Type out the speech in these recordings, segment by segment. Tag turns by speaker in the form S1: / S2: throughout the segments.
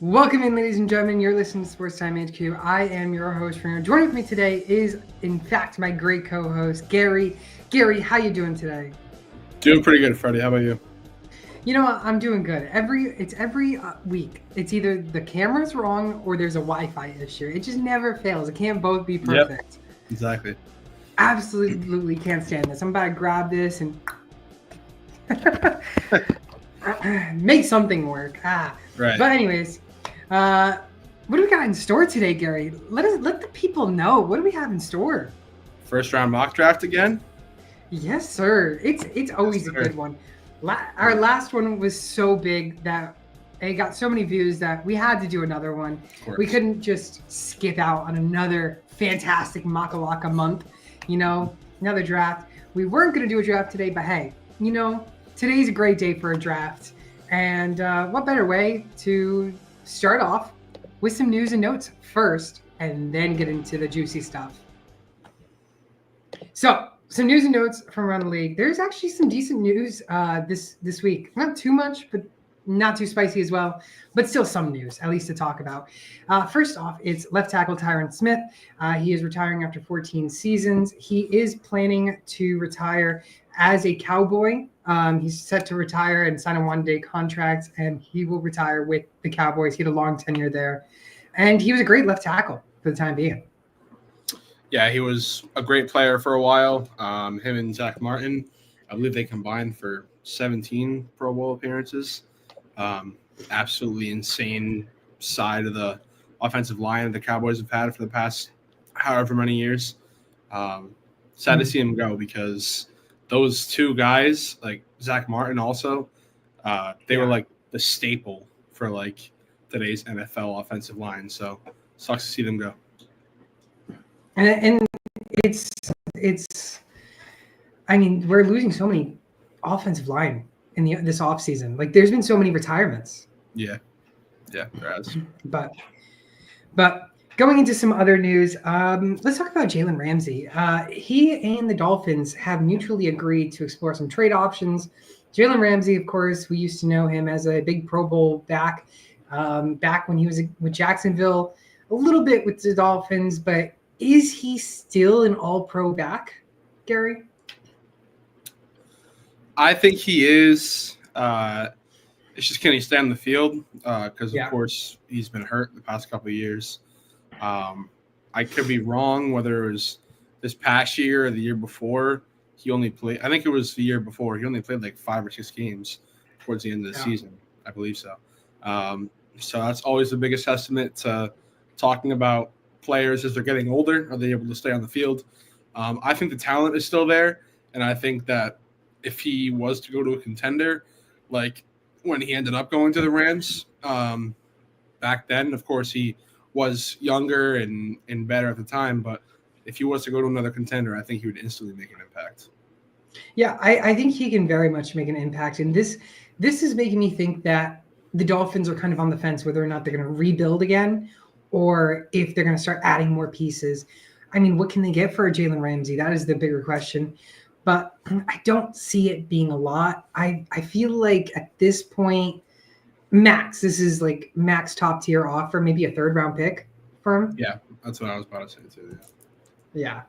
S1: Welcome in, ladies and gentlemen. You're listening to Sports Time HQ. I am your host, Reno. Joining with me today is, in fact, my great co-host, Gary. Gary, how you doing today?
S2: Doing pretty good, Freddie. How about you?
S1: You know what? I'm doing good. Every week. It's either the camera's wrong or there's a Wi-Fi issue. It just never fails. It can't both be
S2: Yep,
S1: perfect.
S2: exactly.
S1: Absolutely can't stand this. I'm about to grab this and make something work.
S2: Right.
S1: But anyways, uh, what do we got in store today, Gary? Let the people know. What do we have in store?
S2: First round mock draft again?
S1: Yes, sir. It's always a
S2: sir.
S1: good one. Our last one was so big that it got so many views that we had to do another one.
S2: Of course.
S1: We couldn't just skip out on another fantastic Makalaka month, another draft. We weren't going to do a draft today, but hey, today's a great day for a draft. And what better way to start off with some news and notes first and then get into the juicy stuff. So, some news and notes from around the league. There's actually some decent news this week. Not too much, but not too spicy as well. But still some news, at least to talk about. First off, it's left tackle Tyron Smith. He is retiring after 14 seasons. He is planning to retire as a Cowboy. He's set to retire and sign a one-day contract, and he will retire with the Cowboys. He had a long tenure there. And he was a great left tackle for the time being.
S2: Yeah, he was a great player for a while. Him and Zach Martin, I believe they combined for 17 Pro Bowl appearances. Absolutely insane side of the offensive line the Cowboys have had for the past however many years. Sad to see him go because those two guys, like Zach Martin also, they were like the staple for like today's NFL offensive line. So sucks to see them go.
S1: And it's I mean, we're losing so many offensive line in this offseason. Like there's been so many retirements.
S2: Yeah, there has.
S1: But going into some other news, let's talk about Jalen Ramsey. He and the Dolphins have mutually agreed to explore some trade options. Jalen Ramsey, of course, we used to know him as a big Pro Bowl back when he was with Jacksonville, a little bit with the Dolphins, but is he still an all-pro back, Gary?
S2: I think he is. It's just can he stay on the field? Because, of course, he's been hurt the past couple of years. I could be wrong whether it was this past year or the year before. He only played – I think it was the year before. He only played like 5 or 6 games towards the end of the season. I believe so. So that's always the biggest testament to talking about players as they're getting older. Are they able to stay on the field? I think the talent is still there, and I think that if he was to go to a contender, like when he ended up going to the Rams back then, of course he was younger and better at the time, but if he was to go to another contender, I think he would instantly make an impact.
S1: Yeah, I think he can very much make an impact, and this is making me think that the Dolphins are kind of on the fence whether or not they're going to rebuild again or if they're going to start adding more pieces. I mean, what can they get for a Jalen Ramsey? That is the bigger question. But I don't see it being a lot. I feel like at this point, this is like max top tier offer, maybe a 3rd round pick for him.
S2: Yeah, that's what I was about to say too.
S1: Yeah.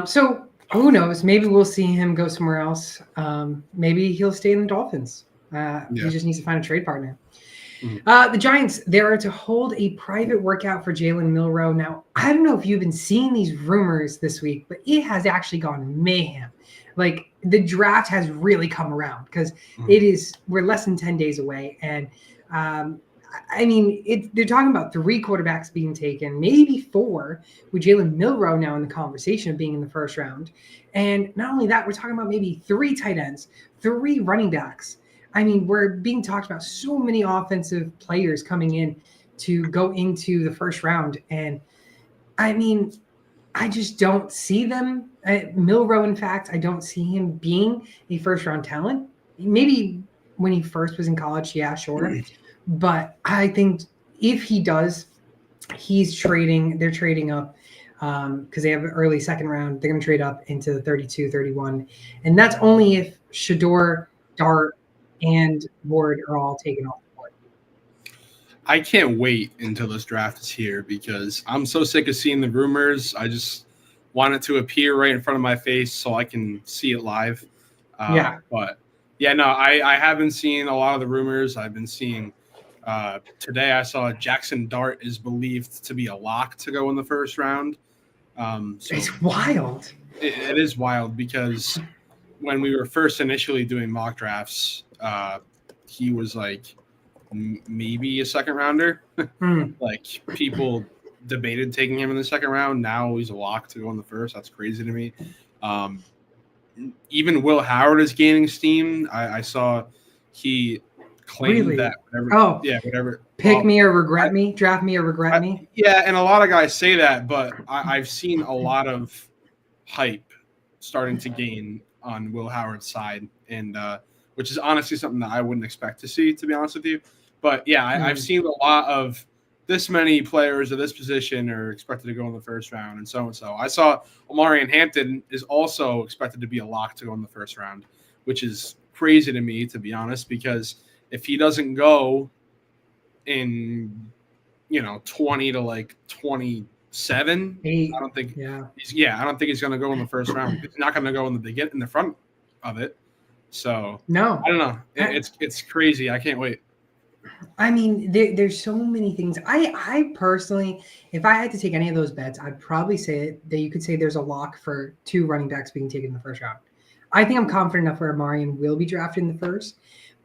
S1: So who knows? Maybe we'll see him go somewhere else. Maybe he'll stay in the Dolphins. He just needs to find a trade partner. Mm-hmm. The Giants, they are to hold a private workout for Jalen Milroe. Now, I don't know if you've been seeing these rumors this week, but it has actually gone mayhem. Like the draft has really come around because we're less than 10 days away. And I mean, they're talking about 3 quarterbacks being taken, maybe 4, with Jalen Milroe now in the conversation of being in the 1st round. And not only that, we're talking about maybe 3 tight ends, 3 running backs. I mean, we're being talked about so many offensive players coming in to go into the 1st round. And I mean, I just don't see them. Milroe, in fact, I don't see him being a 1st round talent. Maybe when he first was in college, yeah, sure. But I think if he does, they're trading up because they have an early 2nd round. They're going to trade up into the 32, 31. And that's only if Shador, Dart, and Ward are all taken off the board.
S2: I can't wait until this draft is here because I'm so sick of seeing the rumors. I just want it to appear right in front of my face so I can see it live. But yeah, no, I have been seeing a lot of the rumors. I've been seeing today I saw Jackson Dart is believed to be a lock to go in the first round. So
S1: it's wild.
S2: It is wild because when we were first initially doing mock drafts, he was like maybe a second rounder. Like people debated taking him in the second round. Now he's a lock to go in the first. That's crazy to me. Even Will Howard is gaining steam. I saw he claimed that whatever.
S1: Pick me or regret me, draft me or regret me.
S2: Yeah, and a lot of guys say that, but I've seen a lot of hype starting to gain on Will Howard's side, and which is honestly something that I wouldn't expect to see, to be honest with you. But yeah, I've seen a lot of this many players of this position are expected to go in the first round, and so. I saw Omarion Hampton is also expected to be a lock to go in the first round, which is crazy to me, to be honest, because if he doesn't go in, 20 to like 27, I don't think I don't think he's going to go in the first round. He's not going to go in the front of it. So
S1: no,
S2: I don't know. It's crazy. I can't wait.
S1: I mean, there's so many things. I personally, if I had to take any of those bets, I'd probably say that you could say there's a lock for 2 running backs being taken in the first round. I think I'm confident enough where Omarion will be drafted in the first.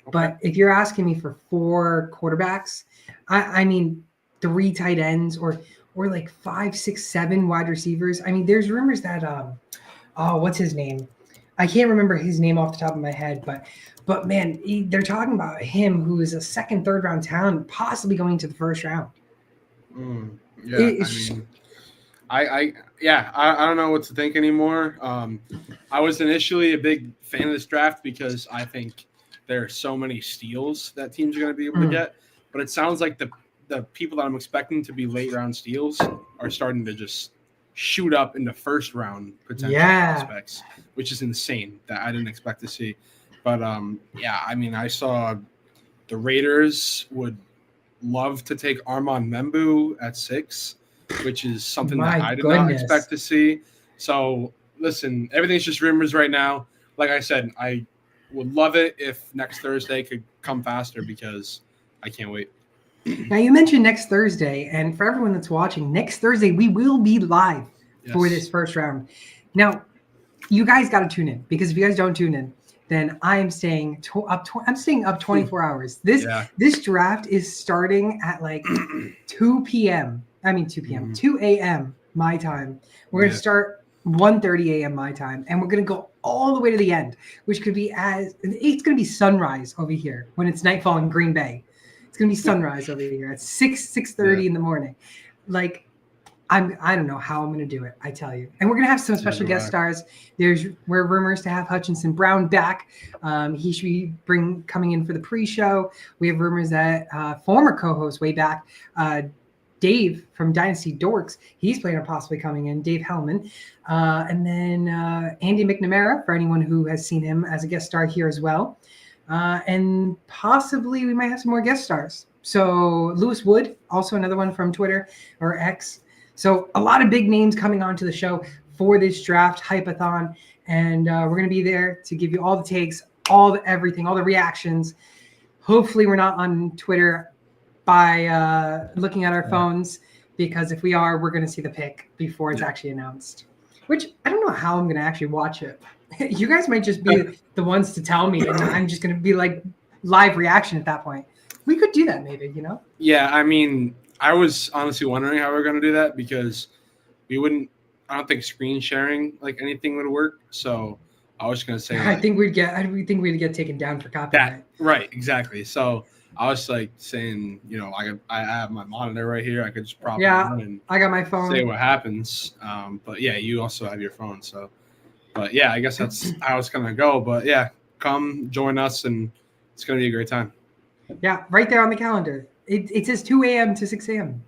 S1: Okay. But if you're asking me for 4 quarterbacks, I mean 3 tight ends or like 5, 6, 7 wide receivers. I mean, there's rumors that what's his name? I can't remember his name off the top of my head, but man, they're talking about him, who is a second, third round talent, possibly going to the first round.
S2: I don't know what to think anymore. I was initially a big fan of this draft because I think there are so many steals that teams are going to be able to get, but it sounds like the people that I'm expecting to be late round steals are starting to just shoot up into first round potential prospects, which is insane that I didn't expect to see. But I mean, I saw the Raiders would love to take Armand Membu at 6, which is something that I did not expect to see. So listen, everything's just rumors right now. Like I said, I would love it if next Thursday could come faster because I can't wait.
S1: Now, you mentioned next Thursday, and for everyone that's watching, next Thursday we will be live for this first round. Now, you guys got to tune in, because if you guys don't tune in, then I'm staying up 24 hours. This draft is starting at like 2 p.m. 2 a.m. my time. We're going to start 1:30 a.m. my time, and we're going to go all the way to the end, which could be it's going to be sunrise over here when it's nightfall in Green Bay. It's going to be sunrise over here at 6:30 in the morning. Like, I don't know how I'm going to do it, I tell you. And we're going to have some special guest stars. We're rumors to have Hutchinson Brown back. He should be coming in for the pre-show. We have rumors that former co-host way back, Dave from Dynasty Dorks, he's planning on possibly coming in, Dave Hellman. And then Andy McNamara, for anyone who has seen him as a guest star here as well. And possibly we might have some more guest stars. So Lewis Wood, also another one from Twitter or X. So a lot of big names coming onto the show for this draft hype-a-thon. And we're going to be there to give you all the takes, everything, all the reactions. Hopefully we're not on Twitter by looking at our phones, because if we are, we're going to see the pick before it's actually announced. Which I don't know how I'm going to actually watch it. You guys might just be the ones to tell me, and I'm just going to be like live reaction at that point. We could do that maybe,
S2: Yeah, I mean, I was honestly wondering how we're going to do that, because I don't think screen sharing like anything would work. So I was going to say,
S1: I think we'd get taken down for copyright.
S2: Right, exactly. So I was like saying, I have my monitor right here. I could just prop it on and
S1: I got my phone.
S2: Say what happens. But yeah, you also have your phone. So, but yeah, I guess that's how it's going to go. But yeah, come join us, and it's going to be a great time.
S1: Yeah, right there on the calendar. It says 2 a.m. to 6 a.m.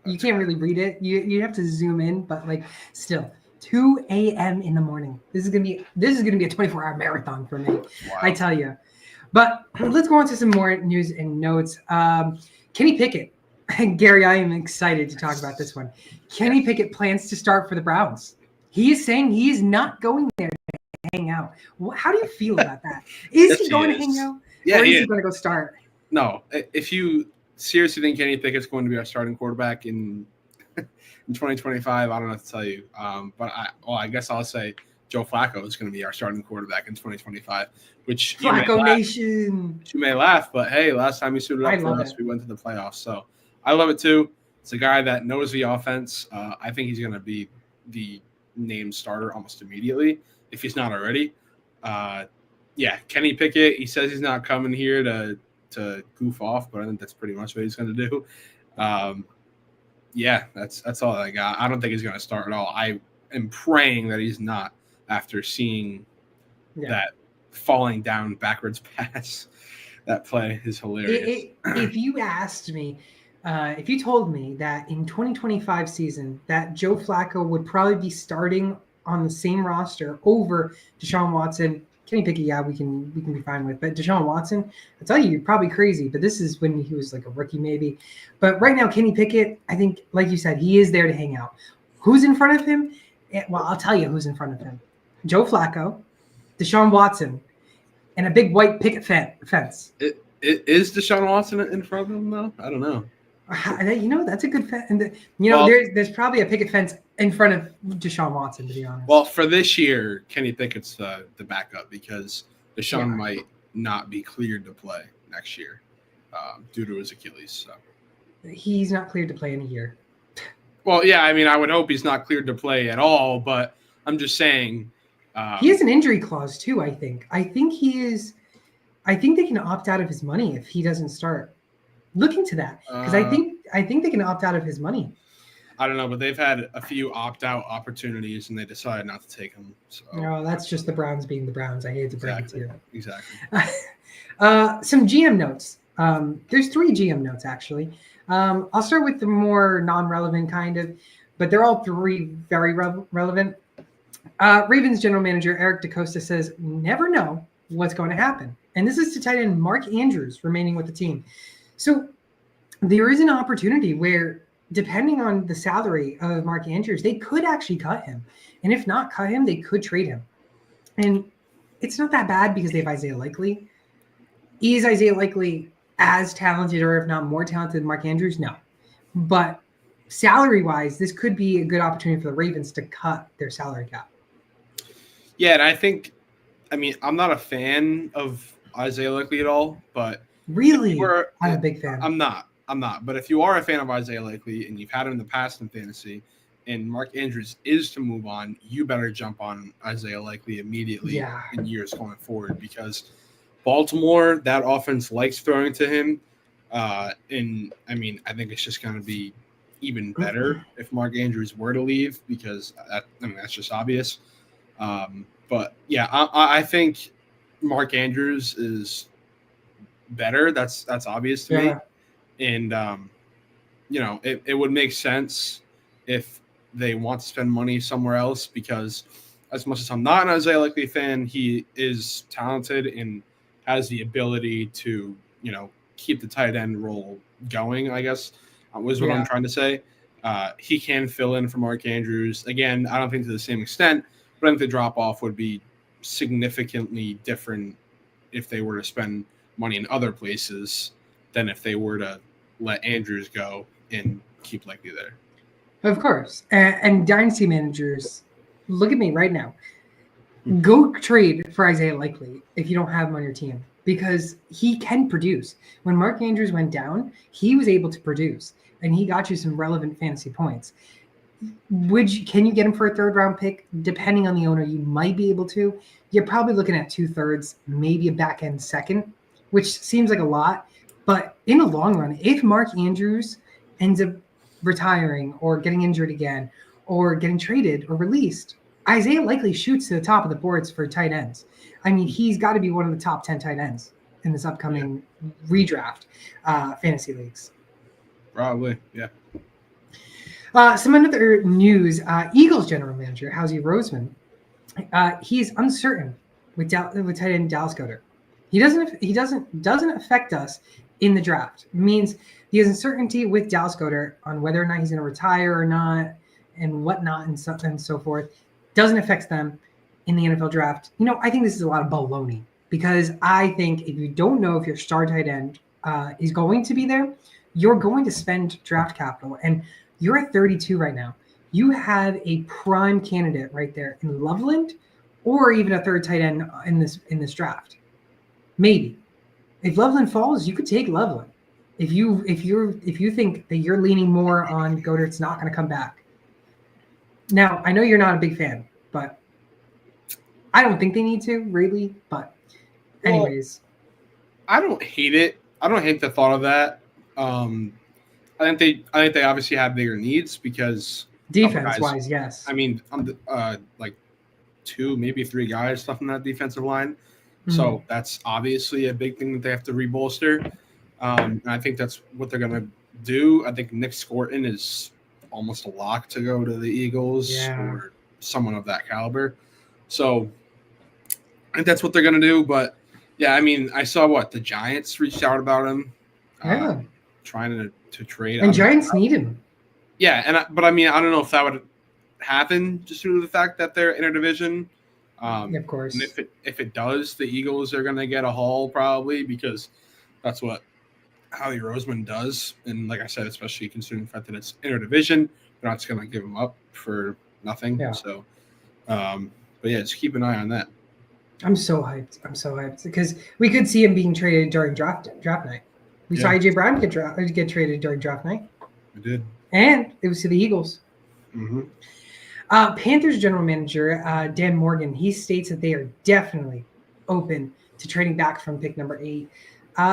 S1: You can't really read it. You have to zoom in, but like still 2 a.m. in the morning. This is gonna be a 24-hour marathon for me. Wow. I tell you. But let's go on to some more news and notes. Kenny Pickett. Gary, I am excited to talk about this one. Kenny Pickett plans to start for the Browns. He is saying he is not going there to hang out. How do you feel about that? Is he going to hang out?
S2: Yeah,
S1: or is he going to go start?
S2: No. If you seriously think Kenny Pickett's going to be our starting quarterback in 2025, I don't know what to tell you. But I guess I'll say Joe Flacco is going to be our starting quarterback in 2025, which
S1: Flacco Nation.
S2: You may laugh, but hey, last time he suited up for us, we went to the playoffs. So I love it too. It's a guy that knows the offense. I think he's going to be the named starter almost immediately if he's not already. Kenny Pickett, he says he's not coming here to goof off, but I think that's pretty much what he's going to do. That's all I got. I don't think he's going to start at all. I am praying that he's not after seeing that falling down backwards pass. That play is hilarious.
S1: If you asked me, if you told me that in 2025 season that Joe Flacco would probably be starting on the same roster over Deshaun Watson, Kenny Pickett, we can be fine with. But Deshaun Watson, I tell you, you're probably crazy. But this is when he was like a rookie, maybe. But right now, Kenny Pickett, I think, like you said, he is there to hang out. Who's in front of him? Well, I'll tell you who's in front of him: Joe Flacco, Deshaun Watson, and a big white picket fence.
S2: Is Deshaun Watson in front of him though? I don't know.
S1: That's a good fence. And there's probably a picket fence in front of Deshaun Watson, to be honest.
S2: Well, for this year, Kenny Pickett's the backup because Deshaun might not be cleared to play next year due to his Achilles. So
S1: he's not cleared to play in a year.
S2: Well, yeah, I mean, I would hope he's not cleared to play at all, but I'm just saying.
S1: He has an injury clause too, I think. I think they can opt out of his money if he doesn't start. Look into that because I think they can opt out of his money.
S2: I don't know, but they've had a few opt-out opportunities and they decided not to take them. So.
S1: No, that's just the Browns being the Browns. I hate to break it to you.
S2: Exactly.
S1: Some GM notes. There's 3 GM notes actually. I'll start with the more non-relevant kind of, but they're all 3 very relevant. Ravens general manager Eric DeCosta says, never know what's going to happen. And this is to tight end Mark Andrews remaining with the team. So there is an opportunity where, depending on the salary of Mark Andrews, they could actually cut him. And if not cut him, they could trade him. And it's not that bad because they have Isaiah Likely. Is Isaiah Likely as talented or if not more talented than Mark Andrews? No. But salary-wise, this could be a good opportunity for the Ravens to cut their salary cap.
S2: Yeah, and I'm not a fan of Isaiah Likely at all, but
S1: really, I'm a big fan.
S2: I'm not. But if you are a fan of Isaiah Likely and you've had him in the past in fantasy and Mark Andrews is to move on, you better jump on Isaiah Likely immediately in years going forward because Baltimore, that offense likes throwing to him. I think it's just going to be even better if Mark Andrews were to leave because that's just obvious. But yeah, I think Mark Andrews is better. That's obvious to me. And, it would make sense if they want to spend money somewhere else because as much as I'm not an Isaiah Likely fan, he is talented and has the ability to, keep the tight end role going, I guess, was what I'm trying to say. He can fill in for Mark Andrews. Again, I don't think to the same extent, but I think the drop-off would be significantly different if they were to spend money in other places than if they were to let Andrews go and keep Likely there.
S1: Of course. And dynasty managers, look at me right now. Go trade for Isaiah Likely if you don't have him on your team because he can produce. When Mark Andrews went down, he was able to produce, and he got you some relevant fantasy points. Can you get him for a 3rd-round pick? Depending on the owner, you might be able to. You're probably looking at 2/3, maybe a back-end 2nd, which seems like a lot. But in the long run, if Mark Andrews ends up retiring or getting injured again or getting traded or released, Isaiah Likely shoots to the top of the boards for tight ends. I mean, he's got to be one of the top 10 tight ends in this upcoming redraft fantasy leagues.
S2: Probably, yeah.
S1: Some other news, Eagles general manager, Howie Roseman, he's uncertain with tight end Dallas Goedert. He doesn't affect us in the draft. It means He has uncertainty with Dallas Goedert on whether or not he's going to retire or not and whatnot and so forth. Doesn't affect them in the NFL draft. I think this is a lot of baloney because I think if you don't know if your star tight end is going to be there, you're going to spend draft capital. And you're at 32 right now. You have a prime candidate right there in Loveland or even a third tight end in this draft. Maybe. If Loveland falls, you could take Loveland. If you think that you're leaning more on Goedert's not going to come back. Now, I know you're not a big fan, but I don't think they need to, really. But anyways.
S2: Well, I don't hate it. I don't hate the thought of that. I think they obviously have bigger needs because
S1: defense-wise, yes.
S2: I mean, like 2, maybe 3 guys stuff in that defensive line. Mm-hmm. So that's obviously a big thing that they have to rebolster. And I think that's what they're going to do. I think Nick Scorton is almost a lock to go to the Eagles or someone of that caliber. So I think that's what they're going to do. But, yeah, I mean, I saw the Giants reached out about him. Trying to trade.
S1: And Giants need him.
S2: Yeah, but I mean, I don't know if that would happen just due to the fact that they're interdivision.
S1: Of course.
S2: And if it does, the Eagles are going to get a haul probably because that's what Howie Roseman does. And like I said, especially considering the fact that it's interdivision, they're not just going to give him up for nothing. Yeah. So, but yeah, just keep an eye on that.
S1: I'm so hyped because we could see him being traded during draft night. We saw AJ Brown get traded during draft night.
S2: We did.
S1: And it was to the Eagles.
S2: Mm-hmm.
S1: Panthers general manager, Dan Morgan, he states that they are definitely open to trading back from pick number 8.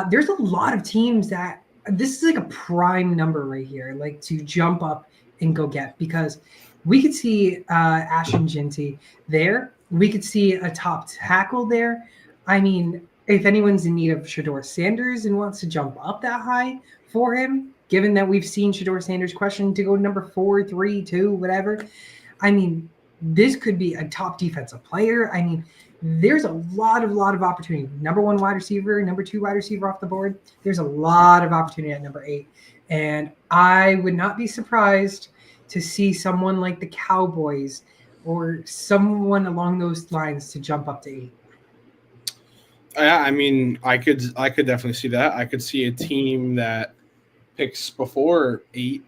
S1: There's a lot of teams that this is like a prime number right here, like to jump up and go get, because we could see Ashton Jeanty there. We could see a top tackle there. I mean, if anyone's in need of Shedeur Sanders and wants to jump up that high for him, given that we've seen Shedeur Sanders questioned to go number 4, 3, 2, whatever. I mean, this could be a top defensive player. I mean, there's a lot of opportunity. Number 1 wide receiver, number 2 wide receiver off the board. There's a lot of opportunity at number 8. And I would not be surprised to see someone like the Cowboys or someone along those lines to jump up to 8.
S2: Yeah, I mean, I could definitely see that. I could see a team that picks before 8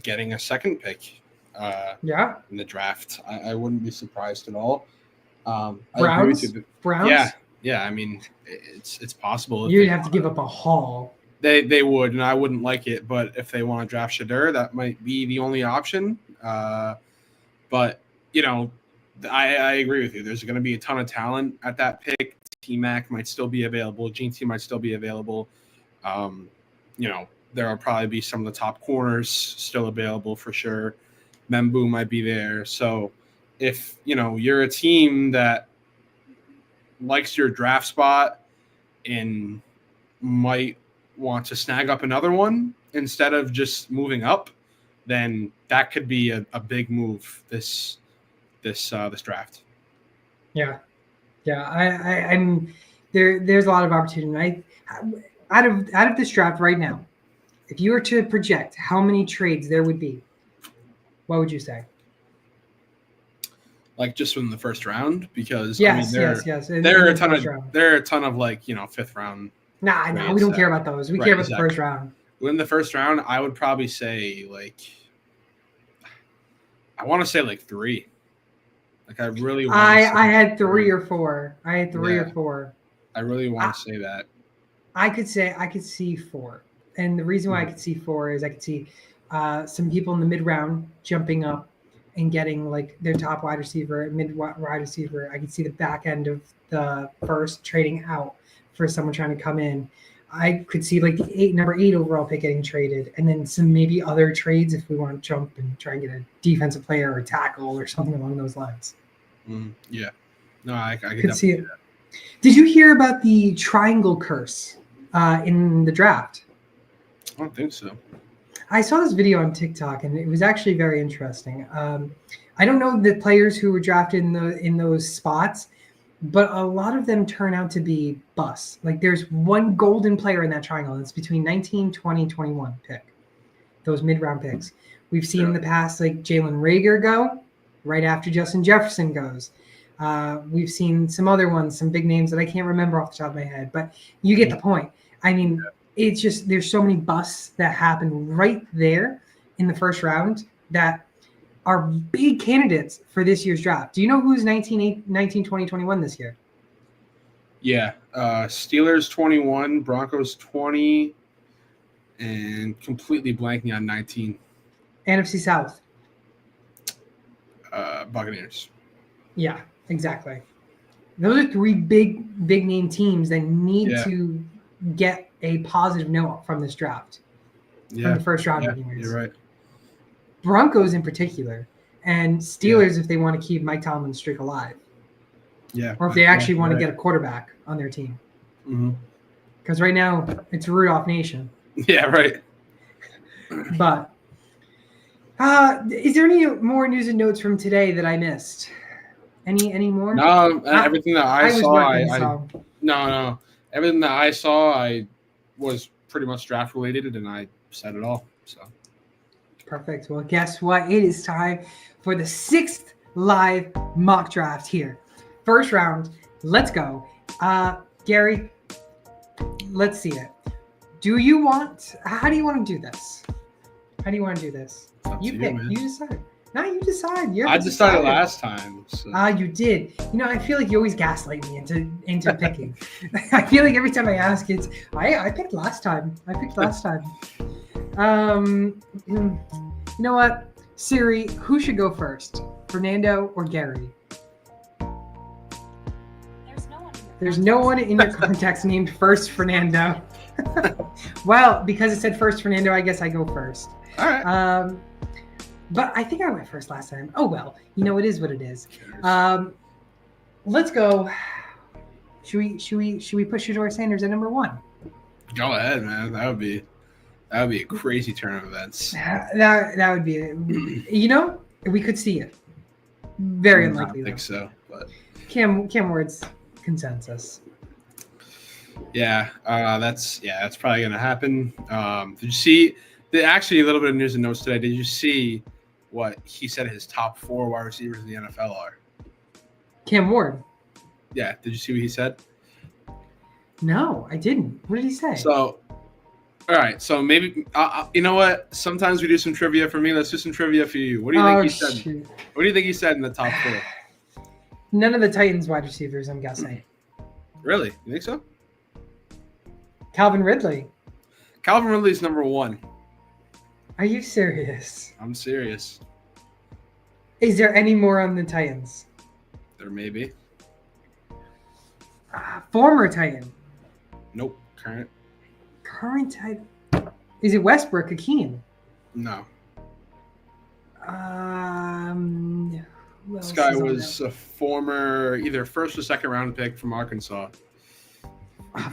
S2: getting a second pick in the draft. I wouldn't be surprised at all.
S1: Browns?
S2: Yeah. I mean, it's possible.
S1: You'd have to give up a haul.
S2: They would, and I wouldn't like it. But if they want to draft Shedeur, that might be the only option. But, I agree with you. There's going to be a ton of talent at that pick. T-Mac might still be available. Jeanty might still be available. There will probably be some of the top corners still available for sure. Membu might be there. So if, you're a team that likes your draft spot and might want to snag up another one instead of just moving up, then that could be a big move this draft.
S1: Yeah. I'm there's a lot of opportunity. Out of this draft right now, if you were to project how many trades there would be, what would you say?
S2: Like just from the first round, because
S1: yes.
S2: There are a ton of like 5th round.
S1: No, we don't care about those. We care about the first round.
S2: In the first round, I would probably say I want to say 3. Like I really want.
S1: I had 3 or 4. I had 3 or 4.
S2: I really want to say that.
S1: I could see 4, and the reason why I could see 4 is I could see some people in the mid round jumping up and getting like their top wide receiver, mid wide receiver. I could see the back end of the first trading out for someone trying to come in. I could see like the number 8 overall pick getting traded, and then some maybe other trades if we want to jump and try and get a defensive player or tackle or something along those lines.
S2: Yeah, no, I
S1: could see it. Did you hear about the triangle curse in the draft?
S2: I don't think so.
S1: I saw this video on TikTok, and it was actually very interesting. I don't know the players who were drafted in those spots, but a lot of them turn out to be busts. Like there's one golden player in that triangle. It's between 19, 20, 21 pick. Those mid-round picks. We've seen in the past, like Jalen Reagor go right after Justin Jefferson goes. We've seen some other ones, some big names that I can't remember off the top of my head, but you get the point. I mean, it's just there's so many busts that happen right there in the first round that are big candidates for this year's draft. Do you know who's 19, 20, 21 this year?
S2: Yeah. Steelers 21, Broncos 20, and completely blanking on 19.
S1: NFC South.
S2: Buccaneers.
S1: Yeah, exactly. Those are three big name teams that need to get a positive note from this draft. From the first round, anyways.
S2: You're right.
S1: Broncos in particular, and Steelers if they want to keep Mike Tomlin's streak alive.
S2: Yeah.
S1: Or if they actually want to get a quarterback on their team. Because right now it's Rudolph Nation.
S2: Yeah, right.
S1: But is there any more news and notes from today that I missed? Any more?
S2: No, everything that I saw, no. Everything that I saw, I was pretty much draft related, and I said it all. So
S1: perfect. Well, guess what? It is time for the 6th live mock draft here. First round. Let's go. Gary, let's see it. How do you want to do this? How do you want to do this? You pick. You decide. No, you decide.
S2: I decided last time. So.
S1: You did. I feel like you always gaslight me into picking. I feel like every time I ask, it's I picked last time. You know what, Siri? Who should go first, Fernando or Gary? There's no one in your contacts named First Fernando. Well, because it said First Fernando, I guess I go first.
S2: All right.
S1: But I think I went first last time. Oh, well. It is what it is. Let's go. Should we put Shedeur Sanders at number 1?
S2: Go ahead, man. That would be a crazy turn of events.
S1: That would be it. We could see it. Very unlikely.
S2: I think so. But
S1: Cam Ward's consensus.
S2: Yeah, that's probably gonna happen. Did you see? Actually, a little bit of news and notes today. Did you see what he said his top 4 wide receivers in the NFL are?
S1: Cam Ward.
S2: Yeah. Did you see what he said?
S1: No, I didn't. What did he say?
S2: So, all right. So maybe you know what? Sometimes we do some trivia for me. Let's do some trivia for you. What do you think he said?
S1: Shoot.
S2: What do you think he said in the top 4?
S1: None of the Titans wide receivers, I'm guessing.
S2: Really? You think so?
S1: Calvin Ridley.
S2: Calvin Ridley's number 1.
S1: Are you serious?
S2: I'm serious.
S1: Is there any more on the Titans?
S2: There may be.
S1: Former Titan.
S2: Nope. Current.
S1: Current Titan. Is it Westbrook Hakeem?
S2: No.
S1: This
S2: guy was a former either first or second round pick from Arkansas.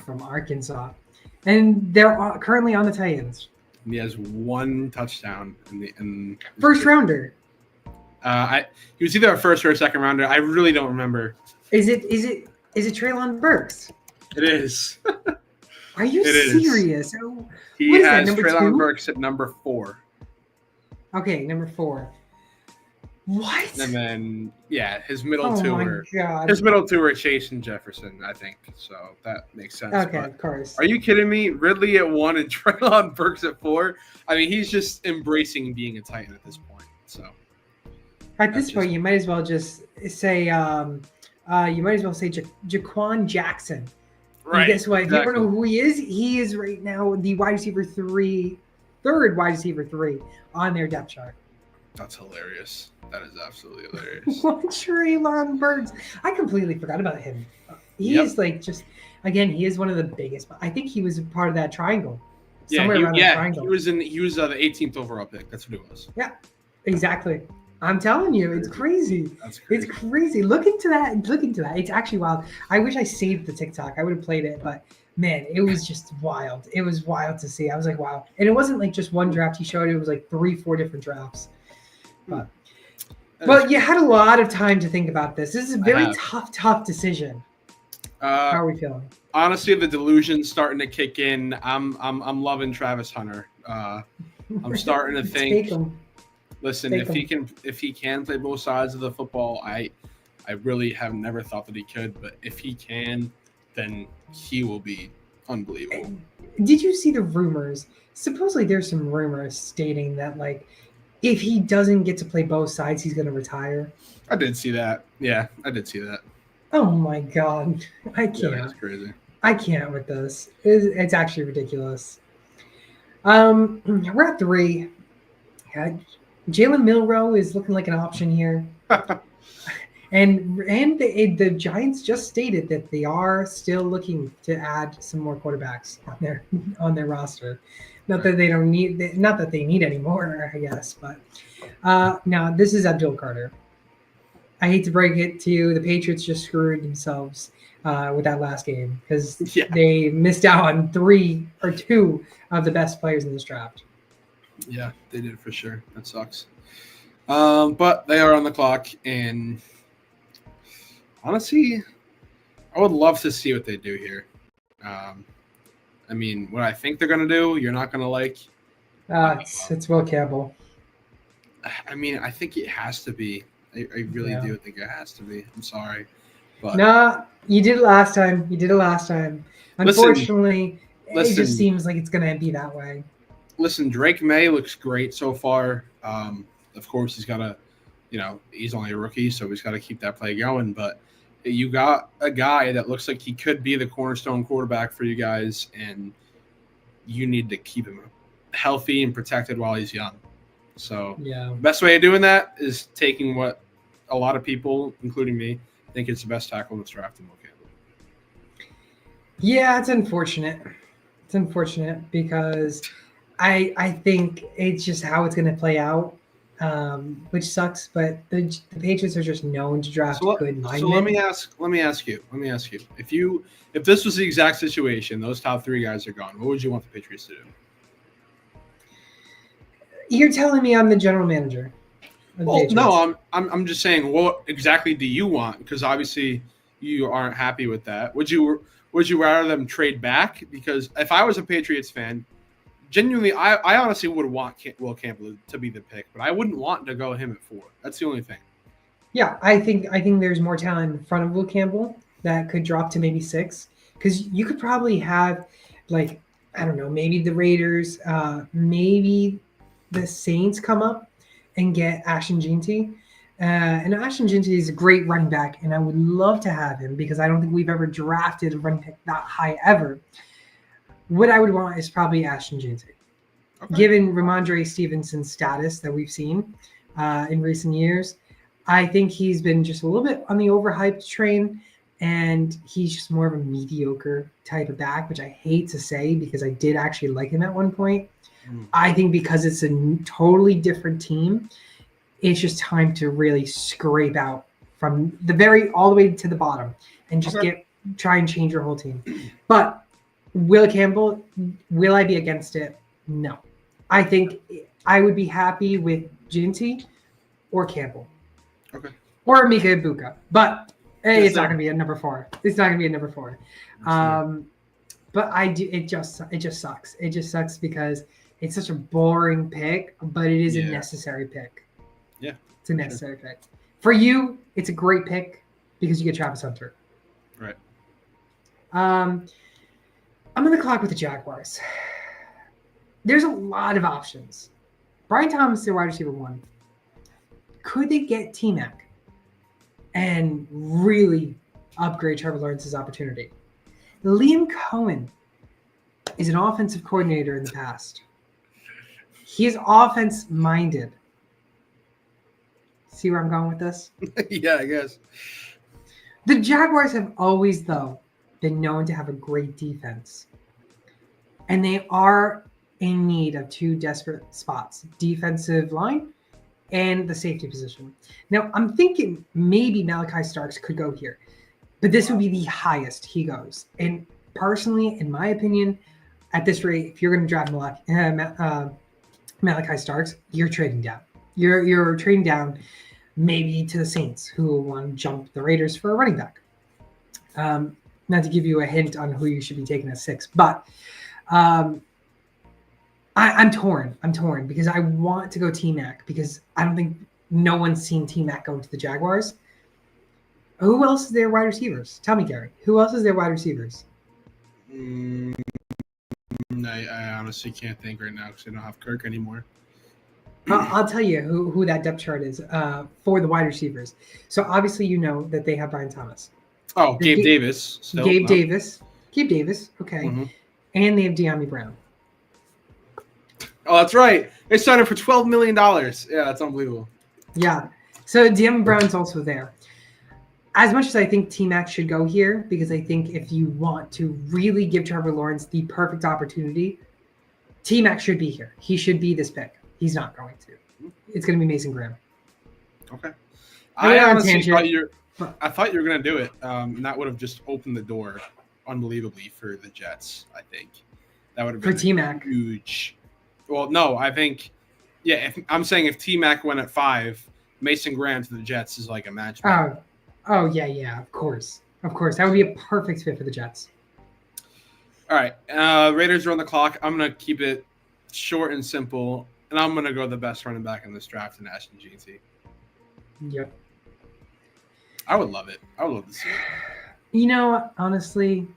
S1: From Arkansas. And they're currently on the Titans.
S2: And he has 1 touchdown in
S1: first rounder.
S2: He was either a first or a second rounder. I really don't remember.
S1: Is it Treylon Burks?
S2: It is.
S1: Are you serious?
S2: He has Treylon Burks at number 4.
S1: Okay, number 4. What?
S2: And then his middle two were Chase and Jefferson, I think. So that makes sense.
S1: Okay, of course.
S2: Are you kidding me? Ridley at 1 and Treylon Burks at 4. I mean, he's just embracing being a Titan at this point. So
S1: at this point, you might as well just say Jaquan Jackson. Right. And guess what? If you don't know who he is right now the third wide receiver 3 on their depth chart.
S2: That's hilarious. That is absolutely hilarious.
S1: What Treylon Burks? I completely forgot about him. He is he is one of the biggest. I think he was a part of that triangle. Somewhere around that triangle.
S2: He was the 18th overall pick. That's what it was.
S1: Yeah, exactly. I'm telling you, it's crazy.
S2: That's crazy.
S1: It's crazy. Look into that. It's actually wild. I wish I saved the TikTok. I would have played it, but man, it was just wild. It was wild to see. I was like, wow. And it wasn't like just one draft he showed. It was like 3-4 different drafts. But Well, you had a lot of time to think about this. This is a very tough decision. How are we feeling?
S2: Honestly, the delusion's starting to kick in. I'm loving Travis Hunter. I'm starting to think. Listen, if he can play both sides of the football, I really have never thought that he could. But if he can, then he will be unbelievable.
S1: Did you see the rumors? Supposedly, there's some rumors stating that like, if he doesn't get to play both sides, he's going to retire.
S2: I did see that. Yeah, I did see that.
S1: Oh my god, I can't.
S2: Yeah, that's crazy.
S1: I can't with this. It's actually ridiculous. We're at 3. Jalen Milroe is looking like an option here. And the Giants just stated that they are still looking to add some more quarterbacks on their roster. Not that they need any more, I guess. But now this is Abdul Carter. I hate to break it to you, the Patriots just screwed themselves with that last game because they missed out on 2 of the best players in this draft.
S2: Yeah, they did for sure. That sucks. But they are on the clock, and honestly, I would love to see what they do here. I mean, what I think they're going to do, you're not going to like.
S1: It's Will Campbell.
S2: I mean, I think it has to be. I really do think it has to be. I'm sorry. But
S1: nah, you did it last time. Unfortunately, it just seems like it's going to be that way.
S2: Listen, Drake May looks great so far. Of course, he's got to, he's only a rookie, so he's got to keep that play going. But you got a guy that looks like he could be the cornerstone quarterback for you guys, and you need to keep him healthy and protected while he's young. So the best way of doing that is taking what a lot of people, including me, think is the best tackle in this draft in Will Campbell.
S1: Yeah, it's unfortunate. It's unfortunate because I think it's just how it's going to play out, which sucks. But the Patriots are just known to draft good linemen.
S2: So let me ask you. If this was the exact situation, those top 3 guys are gone, what would you want the Patriots to do?
S1: You're telling me I'm the general manager.
S2: Well, no, I'm just saying, what exactly do you want? Because obviously you aren't happy with that. Would you rather them trade back? Because if I was a Patriots fan, genuinely, I honestly would want Will Campbell to be the pick, but I wouldn't want to go him at 4. That's the only thing.
S1: Yeah, I think there's more talent in front of Will Campbell that could drop to maybe 6, because you could probably have, like, I don't know, maybe the Raiders, maybe the Saints come up and get Ashton Jeanty. And Ashton Jeanty is a great running back, and I would love to have him because I don't think we've ever drafted a running back that high ever. What I would want is probably Ashton Jeanty. Okay. Given Ramondre Stevenson's status that we've seen in recent years, I think he's been just a little bit on the overhyped train, and he's just more of a mediocre type of back, which I hate to say because I did actually like him at one point. I think because it's a totally different team, it's just time to really scrape out from all the way to the bottom and just try and change your whole team. But Will Campbell, will I be against it? No. I think I would be happy with Ginty or Campbell. Okay. Or Mika Ibuka. But it's not going to be a number 4. It's not going to be a number 4. But it just sucks. It just sucks because it's such a boring pick, but it is a necessary pick.
S2: Yeah.
S1: It's a necessary pick. For you, it's a great pick because you get Travis Hunter.
S2: Right.
S1: I'm on the clock with the Jaguars. There's a lot of options. Brian Thomas, their wide receiver 1. Could they get T-Mac and really upgrade Trevor Lawrence's opportunity? Liam Cohen is an offensive coordinator in the past. He is offense-minded. See where I'm going with this?
S2: Yeah, I guess.
S1: The Jaguars have always, though, been known to have a great defense. And they are in need of 2 desperate spots, defensive line and the safety position. Now, I'm thinking maybe Malachi Starks could go here, but this would be the highest he goes. And personally, in my opinion, at this rate, if you're going to draft Malachi Starks, you're trading down. You're trading down. maybe to the Saints, who will want to jump the Raiders for a running back. Not to give you a hint on who you should be taking at 6, but I'm torn. I'm torn because I want to go T-Mac because I don't think no one's seen T-Mac go to the Jaguars. Who else is their wide receivers? Tell me, Gary. Who else is their wide receivers?
S2: I honestly can't think right now because they don't have Kirk anymore.
S1: I'll tell you who that depth chart is for the wide receivers. So obviously you know that they have Brian Thomas.
S2: Oh, Gabe Davis. Still?
S1: Gabe Davis. Okay.
S2: Mm-hmm.
S1: And they have De'Ami Brown.
S2: Oh, that's right. They signed him for $12 million. Yeah, that's unbelievable.
S1: Yeah. So De'Ami Brown's also there. As much as I think T-Mac should go here, because I think if you want to really give Trevor Lawrence the perfect opportunity, T-Mac should be here. He should be this pick. He's not going to. It's going to be Mason Graham.
S2: Okay. I honestly thought you were going to do it. And that would have just opened the door unbelievably for the Jets, I think. That would have been
S1: for T-Mac.
S2: Huge. Well, no, I think, I'm saying if T-Mac went at 5, Mason Graham to the Jets is like a match.
S1: Oh, yeah, of course. That would be a perfect fit for the Jets.
S2: All right. Raiders are on the clock. I'm going to keep it short and simple, and I'm going to go the best running back in this draft in Ashton GT.
S1: Yep.
S2: I would love it. I would love to see it.
S1: You know, honestly,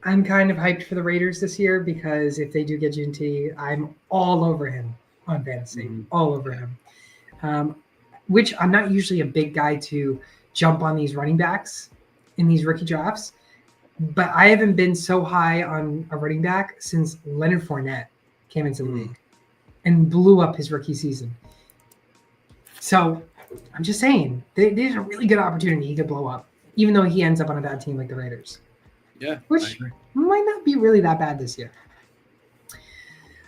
S1: I'm kind of hyped for the Raiders this year because if they do get GT, I'm all over him on fantasy. Mm-hmm. All over him. Which I'm not usually a big guy to jump on these running backs in these rookie drafts, but I haven't been so high on a running back since Leonard Fournette came into the league and blew up his rookie season. So I'm just saying, there's a really good opportunity he could blow up, even though he ends up on a bad team like the Raiders.
S2: Yeah,
S1: which might not be really that bad this year.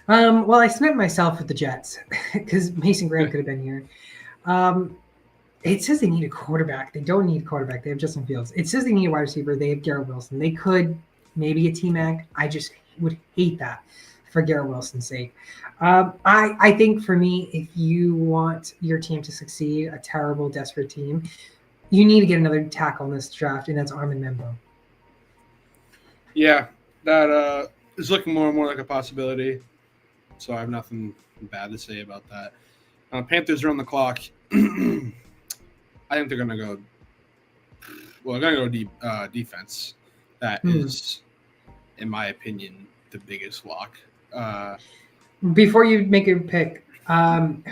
S1: Well, I spent myself with the Jets because Mason Graham could have been here. It says they need a quarterback. They don't need a quarterback. They have Justin Fields. It says they need a wide receiver. They have Garrett Wilson. They could maybe get T-Mac. I just would hate that for Garrett Wilson's sake. I think for me, if you want your team to succeed, a terrible, desperate team, you need to get another tackle in this draft, and that's Armin Membo.
S2: Yeah, that is looking more and more like a possibility. So I have nothing bad to say about that. Panthers are on the clock. I think they're going to go – well, they're going to go defense. That is, in my opinion, the biggest lock.
S1: Before you make your pick,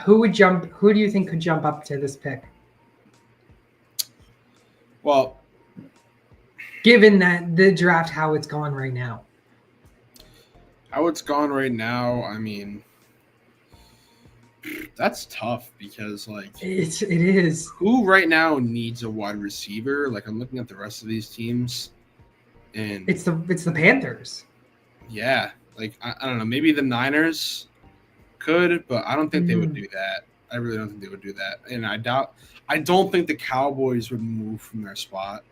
S1: who do you think could jump up to this pick?
S2: Well –
S1: given that the draft, how it's gone right now.
S2: How it's gone right now, I mean, that's tough because, like,
S1: it is.
S2: Who right now needs a wide receiver? Like, I'm looking at the rest of these teams, and
S1: it's the Panthers.
S2: Yeah, like I don't know, maybe the Niners could, but I don't think they would do that. I really don't think they would do that, and I don't think the Cowboys would move from their spot.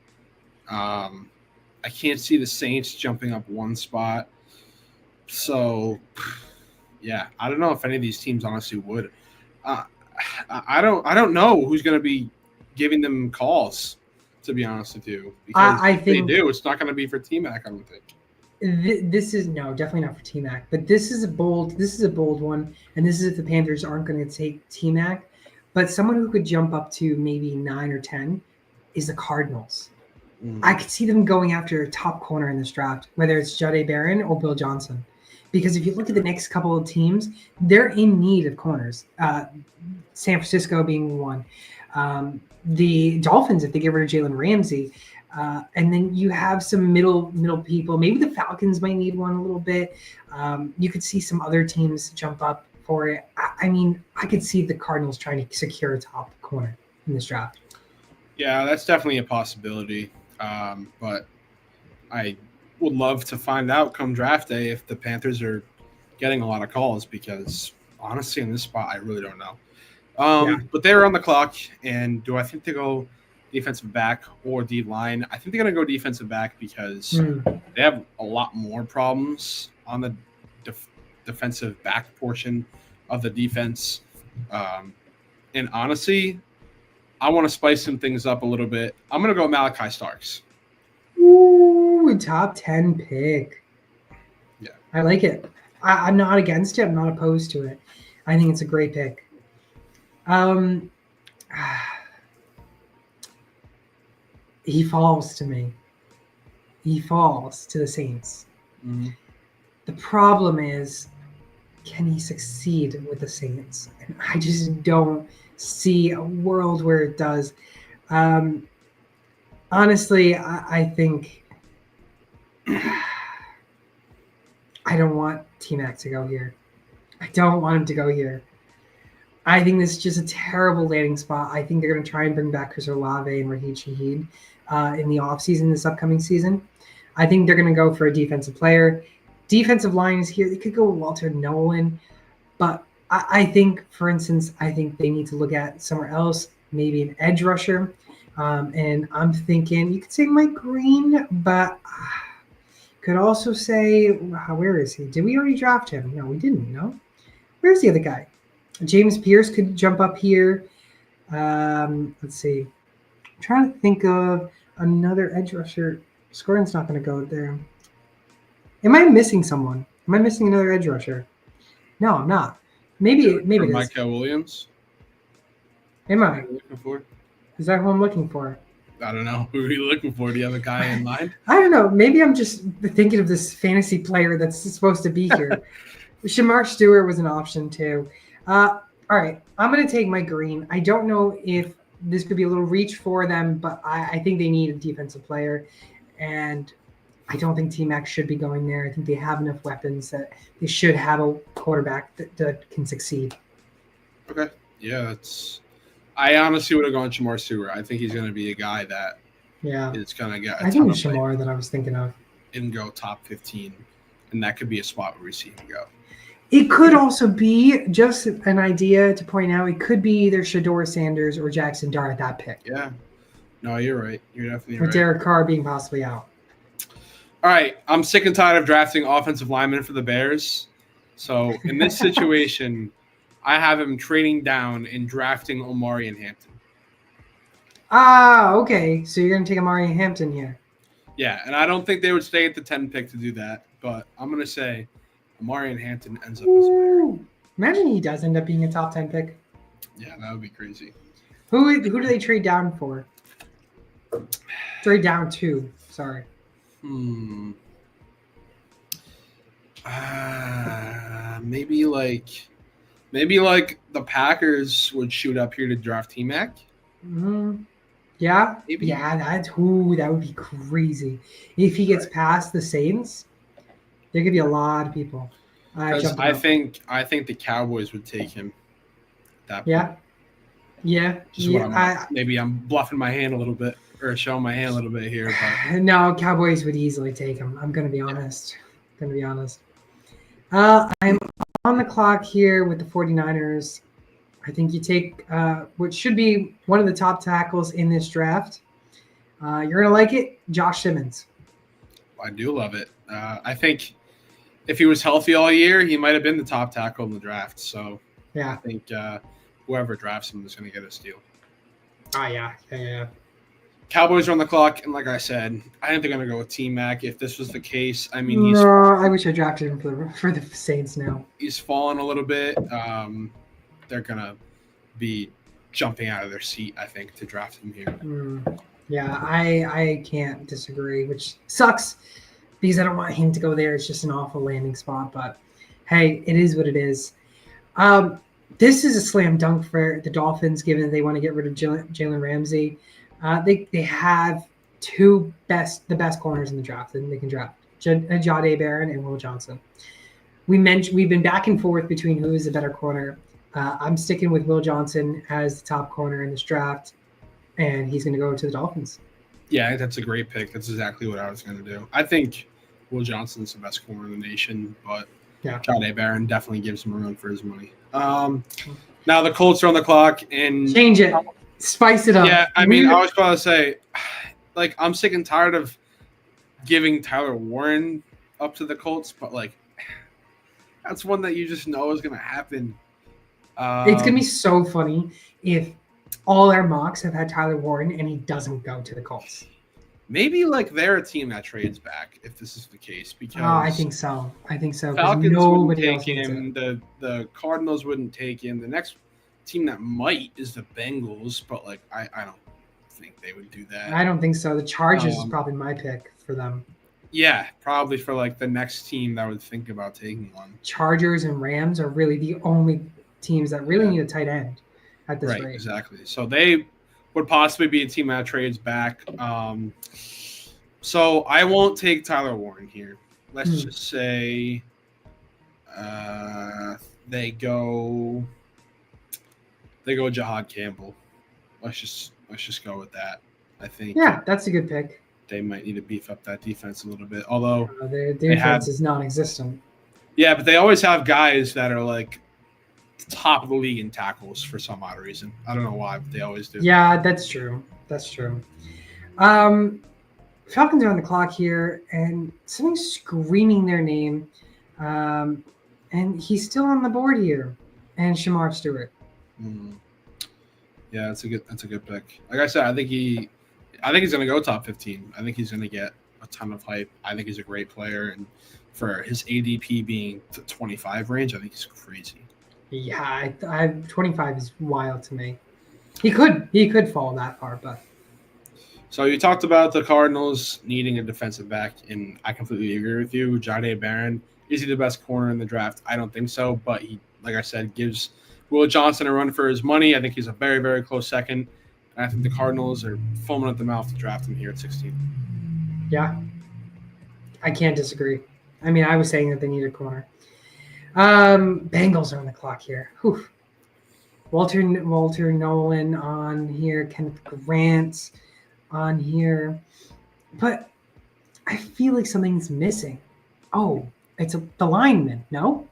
S2: I can't see the Saints jumping up one spot. So, yeah, I don't know if any of these teams honestly would. I don't know who's going to be giving them calls, to be honest with you. Because if they do, it's not going to be for T-Mac, I don't think.
S1: This is definitely not for T-Mac. But this is a bold one, and this is if the Panthers aren't going to take T-Mac. But someone who could jump up to maybe 9 or 10 is the Cardinals. I could see them going after a top corner in this draft, whether it's Jahdae Barron or Bill Johnson. Because if you look at the next couple of teams, they're in need of corners. San Francisco being one. The Dolphins, if they get rid of Jalen Ramsey. And then you have some middle people. Maybe the Falcons might need one a little bit. You could see some other teams jump up for it. I mean, I could see the Cardinals trying to secure a top corner in this draft.
S2: Yeah, that's definitely a possibility. But I would love to find out come draft day if the Panthers are getting a lot of calls because honestly in this spot I really don't know. But they're on the clock, and do I think they go defensive back or D-line? I think they're going to go defensive back because they have a lot more problems on the defensive back portion of the defense. And honestly, I want to spice some things up a little bit. I'm going to go Malachi Starks.
S1: Ooh, top 10 pick.
S2: Yeah.
S1: I like it. I'm not against it. I'm not opposed to it. I think it's a great pick. He falls to me. He falls to the Saints.
S2: Mm-hmm.
S1: The problem is, can he succeed with the Saints? And I just don't see a world where it does. Honestly, I think I don't want T-Mac to go here. I don't want him to go here. I think this is just a terrible landing spot. I think they're going to try and bring back Chris Olave and Raheem Shaheed in the offseason, this upcoming season. I think they're going to go for a defensive player. Defensive line is here. They could go with Walter Nolan. But I think, for instance, I think they need to look at somewhere else, maybe an edge rusher. And I'm thinking you could say Mike Green, but could also say, where is he? Did we already draft him? No, we didn't. No. Where's the other guy? James Pierce could jump up here. Let's see. I'm trying to think of another edge rusher. Scoring's not going to go there. Am I missing someone? Am I missing another edge rusher? No, I'm not. Maybe it is.
S2: Michael Williams.
S1: Am I?
S2: Looking for?
S1: Is that who I'm looking for?
S2: I don't know. Who are you looking for? Do you have a guy in mind?
S1: I don't know. Maybe I'm just thinking of this fantasy player that's supposed to be here. Shamar Stewart was an option too. All right. I'm going to take Mike Green. I don't know if this could be a little reach for them, but I think they need a defensive player. And I don't think T-Mac should be going there. I think they have enough weapons that they should have a quarterback that can succeed.
S2: Okay. Yeah, I honestly would have gone Shamar Stewart. I think he's going to be a guy that is going to get a
S1: I think it's Shamar that I was thinking of.
S2: And go top 15. And that could be a spot where we see him go.
S1: It could also be, just an idea to point out, it could be either Shedeur Sanders or Jackson Dart at that pick.
S2: Yeah. No, you're right. You're definitely right.
S1: With Derek Carr being possibly out.
S2: All right. I'm sick and tired of drafting offensive linemen for the Bears. So in this situation, I have him trading down and drafting Omari and Hampton.
S1: Ah, okay. So you're going to take Omari and Hampton here.
S2: Yeah, and I don't think they would stay at the 10 pick to do that, but I'm going to say Omari and Hampton ends up as a Bear.
S1: Imagine he does end up being a top 10 pick.
S2: Yeah, that would be crazy.
S1: Who do they trade down for? Trade down to, sorry.
S2: Maybe like the Packers would shoot up here to draft T-Mac.
S1: Mm-hmm. Yeah, maybe. Yeah, that would be crazy. If he gets past the Saints, there could be a lot of people.
S2: I think the Cowboys would take him.
S1: Yeah.
S2: Maybe I'm bluffing my hand a little bit or showing my hand a little bit here. But.
S1: No, Cowboys would easily take him. I'm going to be honest. I'm on the clock here with the 49ers. I think you take what should be one of the top tackles in this draft. You're going to like it, Josh Simmons.
S2: I do love it. I think if he was healthy all year, he might have been the top tackle in the draft. So
S1: yeah,
S2: I think whoever drafts him is going to get a steal.
S1: Yeah.
S2: Cowboys are on the clock, and like I said, I think they're going to go with T-Mac. If this was the case, I mean,
S1: I wish I drafted him for the Saints now.
S2: He's fallen a little bit. They're going to be jumping out of their seat, I think, to draft him here.
S1: Yeah, I can't disagree, which sucks because I don't want him to go there. It's just an awful landing spot, but hey, it is what it is. This is a slam dunk for the Dolphins, given they want to get rid of Jalen Ramsey. They have the best corners in the draft, and they can draft Jahdae Barron and Will Johnson. We've been back and forth between who is the better corner. I'm sticking with Will Johnson as the top corner in this draft, and he's going to go to the Dolphins.
S2: Yeah, that's a great pick. That's exactly what I was going to do. I think Will Johnson's the best corner in the nation, but Jahdae Barron definitely gives him a run for his money. Now the Colts are on the clock, and
S1: change it, spice it up.
S2: Yeah, I mean, I was going to say, like, I'm sick and tired of giving Tyler Warren up to the Colts, but like, that's one that you just know is going to happen.
S1: It's going to be so funny if all our mocks have had Tyler Warren, and he doesn't go to the Colts.
S2: Maybe like they're a team that trades back if this is the case, because
S1: I think so.
S2: Falcons wouldn't take him. The Cardinals wouldn't take him. The next team that might is the Bengals, but like I don't think they would do that.
S1: I don't think so. The Chargers is probably my pick for them.
S2: Yeah, probably for like the next team that would think about taking one.
S1: Chargers and Rams are really the only teams that really need a tight end at this rate.
S2: Exactly. So they would possibly be a team that trades back. So I won't take Tyler Warren here. Let's just say they go Jahad Campbell. Let's just go with that. I think.
S1: Yeah, that's a good pick.
S2: They might need to beef up that defense a little bit. Although
S1: their defense is non-existent.
S2: Yeah, but they always have guys that are like top of the league in tackles for some odd reason. I don't know why, but they always do.
S1: Yeah, that's true. Falcons are on the clock here, and something's screaming their name, and he's still on the board here. And Shamar Stewart.
S2: Yeah, that's a good pick. Like I said, I think he's going to go top 15. I think he's going to get a ton of hype. I think he's a great player, and for his ADP being the 25 range, I think he's crazy.
S1: Yeah, 25 is wild to me. He could fall that far, but.
S2: So you talked about the Cardinals needing a defensive back, and I completely agree with you. Jahdae Barron, is he the best corner in the draft? I don't think so, but he, like I said, gives Will Johnson a run for his money. I think he's a very, very close second. And I think the Cardinals are foaming at the mouth to draft him here at 16.
S1: Yeah, I can't disagree. I mean, I was saying that they need a corner. Bengals are on the clock here. Whew. Walter Nolan on here. Kenneth Grant on here. But I feel like something's missing. Oh, it's the lineman. No?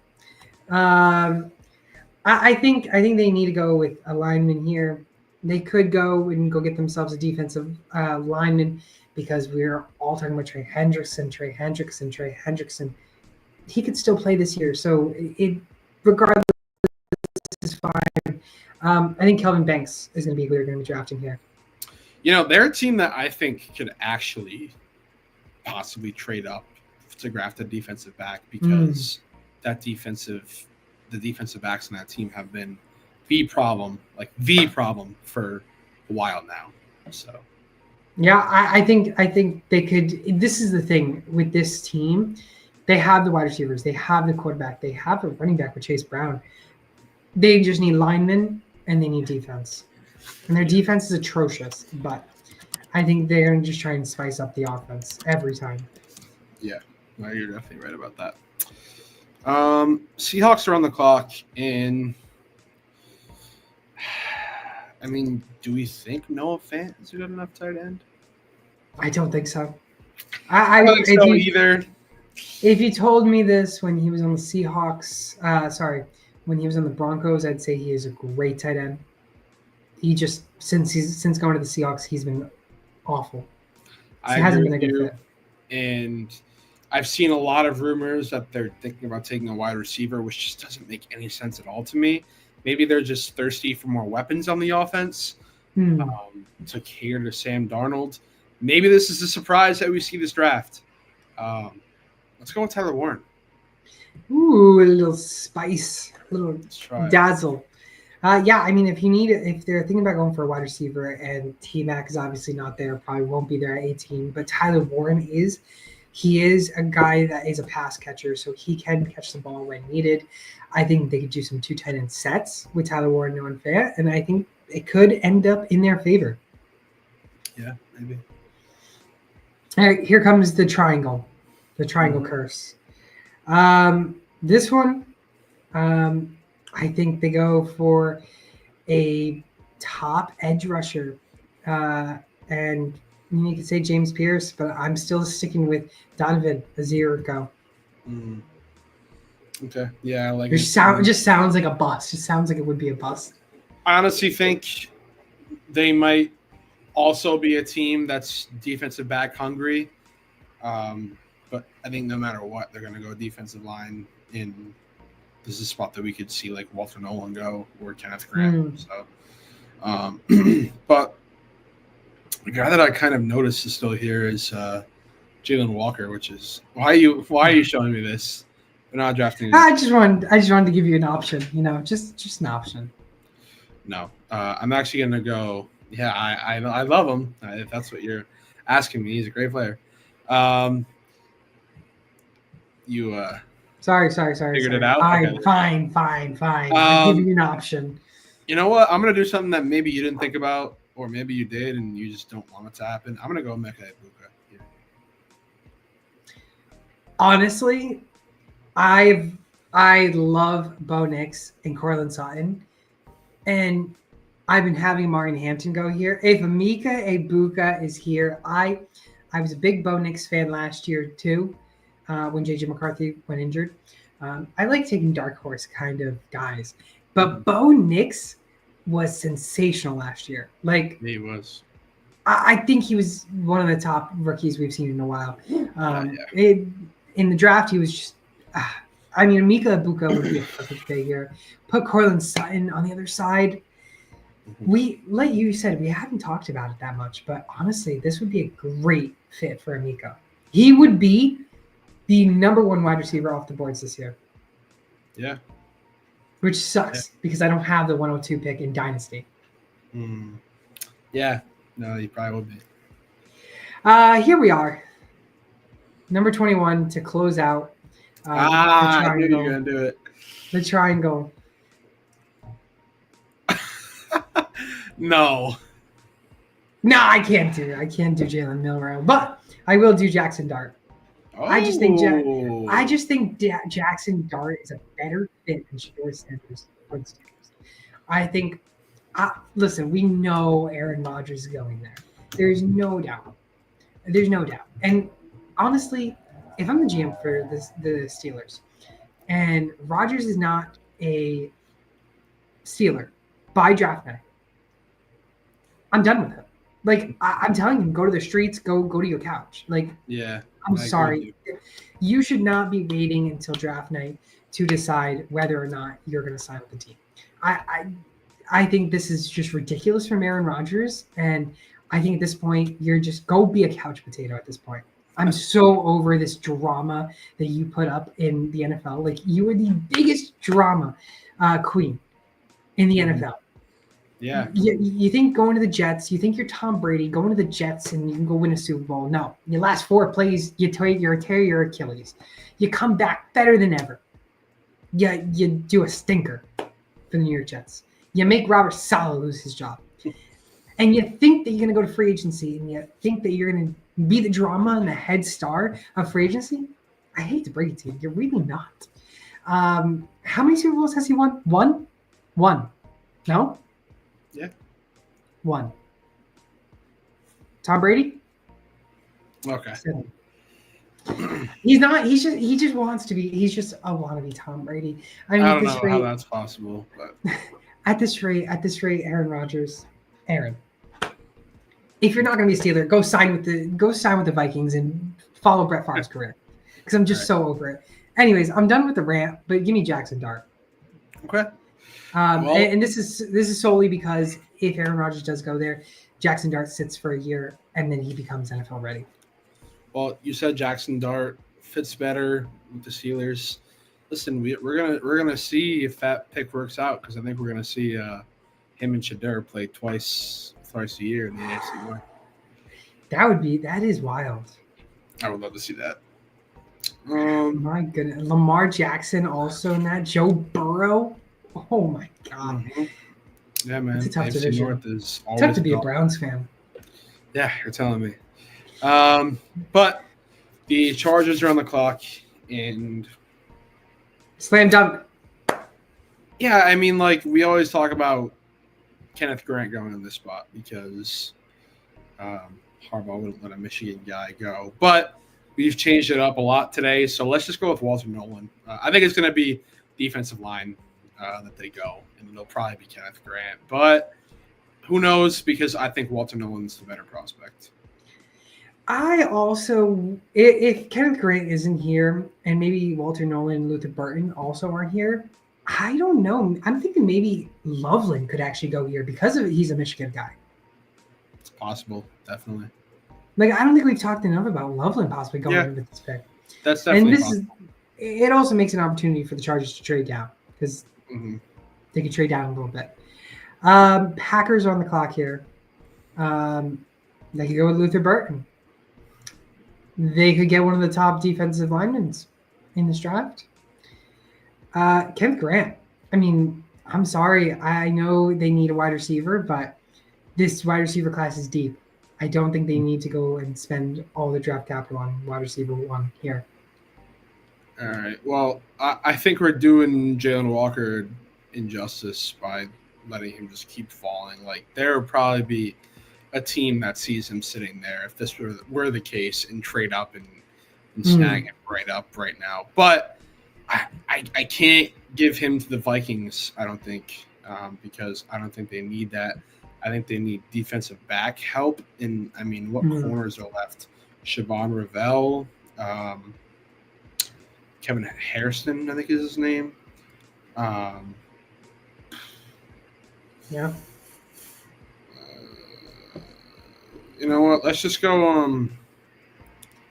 S1: I think they need to go with a lineman here. They could go and go get themselves a defensive lineman because we're all talking about Trey Hendrickson. He could still play this year, so regardless is fine. I think Kelvin Banks is going to be who they're going to be drafting here.
S2: You know, they're a team that I think could actually possibly trade up to draft a defensive back because the defensive backs on that team have been the problem for a while now. So,
S1: yeah, I think they could. This is the thing with this team. They have the wide receivers. They have the quarterback. They have a running back with Chase Brown. They just need linemen and they need defense. And their defense is atrocious, but I think they're going to just try and spice up the offense every time.
S2: Yeah, no, you're definitely right about that. Seahawks are on the clock, and I mean, do we think Noah Fant is a good enough tight end?
S1: I don't think so.
S2: I don't think so either.
S1: If you told me this when he was on the Seahawks, when he was on the Broncos, I'd say he is a great tight end. He just since going to the Seahawks, he's been awful. So he hasn't been a good fit.
S2: And I've seen a lot of rumors that they're thinking about taking a wide receiver, which just doesn't make any sense at all to me. Maybe they're just thirsty for more weapons on the offense to cater to Sam Darnold. Maybe this is a surprise that we see this draft. Let's go with Tyler Warren.
S1: Ooh, a little spice, a little dazzle. Yeah, I mean, if they're thinking about going for a wide receiver and T-Mac is obviously not there, probably won't be there at 18, but Tyler Warren is. He is a guy that is a pass catcher, so he can catch the ball when needed. I think they could do some 2 tight end sets with Tyler Warren, Noah Fant, and I think it could end up in their favor.
S2: Yeah, maybe.
S1: All right, here comes the triangle curse. This one, I think they go for a top edge rusher, and you could say James Pierce, but I'm still sticking with Donovan Azirico.
S2: Okay, yeah, I like
S1: it. Just sounds like a bust. It sounds like it would be a bust.
S2: I honestly think they might also be a team that's defensive back hungry. But I think no matter what, they're going to go defensive line in. This is a spot that we could see like Walter Nolan go or Kenneth Grant. So But the guy that I kind of noticed is still here is Jalen Walker, which is why are you showing me this? We're not drafting.
S1: I just wanted to give you an option. Just an option.
S2: No, I'm actually gonna go. Yeah, I love him. If that's what you're asking me, he's a great player. You
S1: Sorry.
S2: figured it out.
S1: Fine,
S2: Okay.
S1: fine. I'll give you an option.
S2: You know what? I'm gonna do something that maybe you didn't think about, or maybe you did and you just don't want it to happen. I'm gonna go Mecca Ibuka here.
S1: Honestly, I love Bo Nix and Cortland Sutton, and I've been having Marion Hampton go here. If Emeka Egbuka is here, I was a big Bo Nix fan last year too, when JJ McCarthy went injured. I like taking dark horse kind of guys, but Bo Nix was sensational last year. Like
S2: He was.
S1: I think he was one of the top rookies we've seen in a while. In the draft, he was just. I mean, Emeka Egbuka would be a perfect fit here. Put Cortland Sutton on the other side. We, like you said, we haven't talked about it that much, but honestly, this would be a great fit for Emeka. He would be the number one wide receiver off the boards this year.
S2: Yeah.
S1: Which sucks because I don't have the 102 pick in Dynasty.
S2: Yeah. No, you probably would be.
S1: Here we are. Number 21 to close out.
S2: I knew you were going to do it.
S1: The triangle.
S2: No,
S1: I can't do it. I can't do Jalen Milroe, but I will do Jackson Dart.
S2: Oh.
S1: I just think Jackson Dart is a better fit than Shedeur Sanders for the Steelers. I think. Listen, we know Aaron Rodgers is going there. There's no doubt. And honestly, if I'm the GM for the Steelers, and Rodgers is not a Steeler by draft night, I'm done with him. Like I'm telling him, go to the streets, go to your couch. Like,
S2: yeah,
S1: I'm sorry, you should not be waiting until draft night to decide whether or not you're going to sign with the team. I think this is just ridiculous from Aaron Rodgers, and I think at this point you're just go be a couch potato at this point. I'm so over this drama that you put up in the NFL. Like you were the biggest drama queen in the NFL.
S2: Yeah.
S1: You think going to the Jets, you think you're Tom Brady, going to the Jets and you can go win a Super Bowl. No. Your last 4 plays, you tear your Achilles. You come back better than ever. You do a stinker for the New York Jets. You make Robert Saleh lose his job. And you think that you're going to go to free agency and you think that you're going to be the drama and the head star of free agency. I hate to break it to you. You're really not. How many Super Bowls has he won? One. No?
S2: Yeah.
S1: 1. Tom Brady?
S2: Okay.
S1: 7. He's not. He just wants to be. He's just a wannabe Tom Brady. I mean,
S2: I don't know how that's possible, but
S1: at this rate, Aaron Rodgers, if you're not going to be a Steeler, go sign with the Vikings and follow Brett Favre's career, because I'm just so over it. Anyways, I'm done with the rant, but give me Jackson Dart.
S2: Okay.
S1: And this is solely because if Aaron Rodgers does go there, Jackson Dart sits for a year and then he becomes NFL ready.
S2: Well, you said Jackson Dart fits better with the Steelers. Listen, we're gonna see if that pick works out, because I think we're gonna see him and Shedeur play twice a year in the AFC North.
S1: That is wild.
S2: I would love to see that.
S1: My goodness, Lamar Jackson also in that. Joe Burrow. Oh my God.
S2: Mm-hmm. Yeah, man.
S1: It's a tough
S2: AFC
S1: division.
S2: North is always
S1: tough to be a Browns fan.
S2: Yeah, you're telling me. But the Chargers are on the clock, and
S1: slam dunk.
S2: Yeah, I mean, like we always talk about Kenneth Grant going in this spot because Harbaugh wouldn't let a Michigan guy go, but we've changed it up a lot today. So let's just go with Walter Nolan. I think it's going to be defensive line that they go, and it'll probably be Kenneth Grant. But who knows? Because I think Walter Nolan's the better prospect.
S1: I also, if Kenneth Grant isn't here, and maybe Walter Nolan and Luther Burton also aren't here, I don't know. I'm thinking maybe Loveland could actually go here because he's a Michigan guy.
S2: It's possible, definitely.
S1: Like, I don't think we've talked enough about Loveland possibly going with this pick.
S2: That's definitely possible.
S1: It also makes an opportunity for the Chargers to trade down because they could trade down a little bit. Packers are on the clock here. They could go with Luther Burton. They could get one of the top defensive linemen in this draft. Kenneth Grant. I mean, I'm sorry. I know they need a wide receiver, but this wide receiver class is deep. I don't think they need to go and spend all the draft capital on wide receiver one here.
S2: All right. Well, I think we're doing Jalen Walker injustice by letting him just keep falling. Like, there would probably be a team that sees him sitting there if this were the case and trade up and snag him right now. But I can't give him to the Vikings, I don't think, because I don't think they need that. I think they need defensive back help. And, I mean, what corners are left? Siobhan Ravel, Kevin Harrison, I think is his name.
S1: Yeah.
S2: You know what? Let's just go.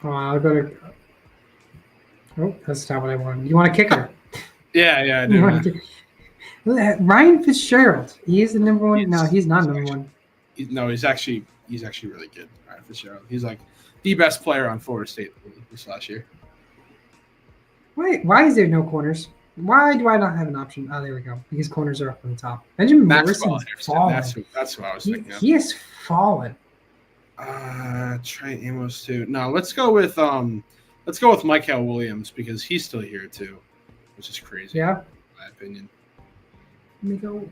S1: I'll go to. Oh, that's not what I wanted. You want a kicker?
S2: Yeah, I do.
S1: Ryan Fitzgerald. He is the number one. No, he's not number one.
S2: He's actually really good. Ryan Fitzgerald. He's like the best player on Florida State this last year.
S1: Why is there no corners? Why do I not have an option? Oh, there we go. Because corners are up on the top. Benjamin Morrison's fallen.
S2: That's what I was thinking.
S1: He has fallen.
S2: Trey Amos too. No, let's go with Michael Williams because he's still here too, which is crazy.
S1: Yeah,
S2: in my opinion.
S1: Let me go.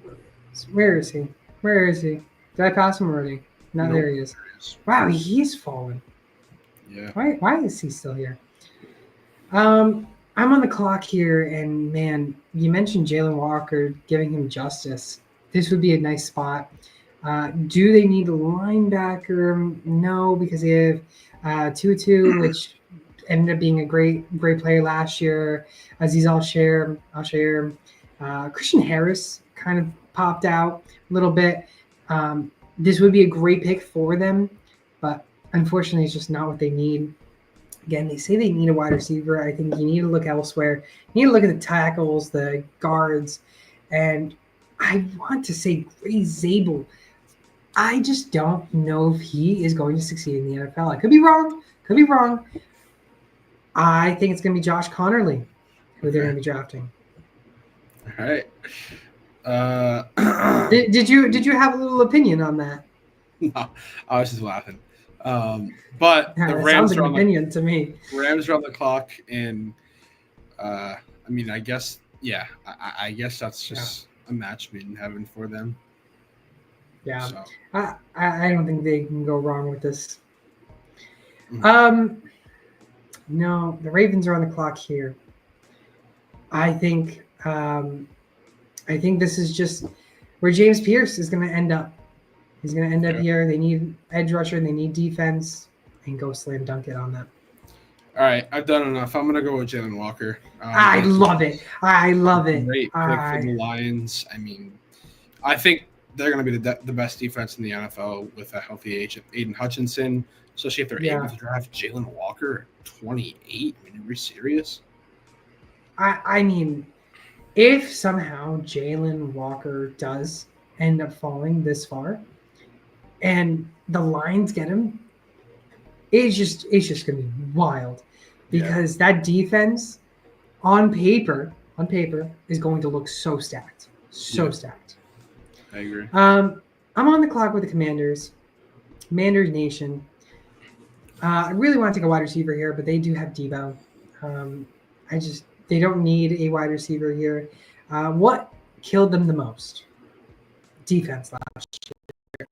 S1: Where is he? Did I pass him already? No, there he is. Wow, he's fallen.
S2: Yeah.
S1: Why is he still here? I'm on the clock here, and man, you mentioned Jalen Walker, giving him justice. This would be a nice spot. Do they need a linebacker? No, because they have Tutu, which ended up being a great player last year. Aziz Al-Share, Christian Harris kind of popped out a little bit. This would be a great pick for them, but unfortunately, it's just not what they need. Again, they say they need a wide receiver. I think you need to look elsewhere. You need to look at the tackles, the guards, and I want to say Gray Zabel. I just don't know if he is going to succeed in the NFL. I could be wrong. I think it's going to be Josh Connerly, who they're going to be drafting.
S2: All right.
S1: Did you have a little opinion on that?
S2: No, I was just laughing. But the Rams are on
S1: opinion to me.
S2: Rams are on the clock, and I mean, I guess I guess that's just a match made in heaven for them.
S1: Yeah,
S2: so.
S1: I don't think they can go wrong with this. No, the Ravens are on the clock here. I think this is just where James Pierce is going to end up. He's going to end up here. They need edge rusher. They need defense, and go slam dunk it on them.
S2: All right, I've done enough. I'm going to go with Jalen Walker.
S1: I love it.
S2: Great pick for the Lions. I mean, I think they're going to be the best defense in the NFL with a healthy Aiden Hutchinson, especially if they're able to draft Jalen Walker at 28. I mean, are we serious?
S1: I mean, if somehow Jalen Walker does end up falling this far, and the Lions get him, it's just gonna be wild, because that defense on paper is going to look so stacked.
S2: I agree.
S1: I'm on the clock with the Commanders Nation. I really want to take a wide receiver here, but they do have Debo. They don't need a wide receiver here. What killed them the most? Defense last year.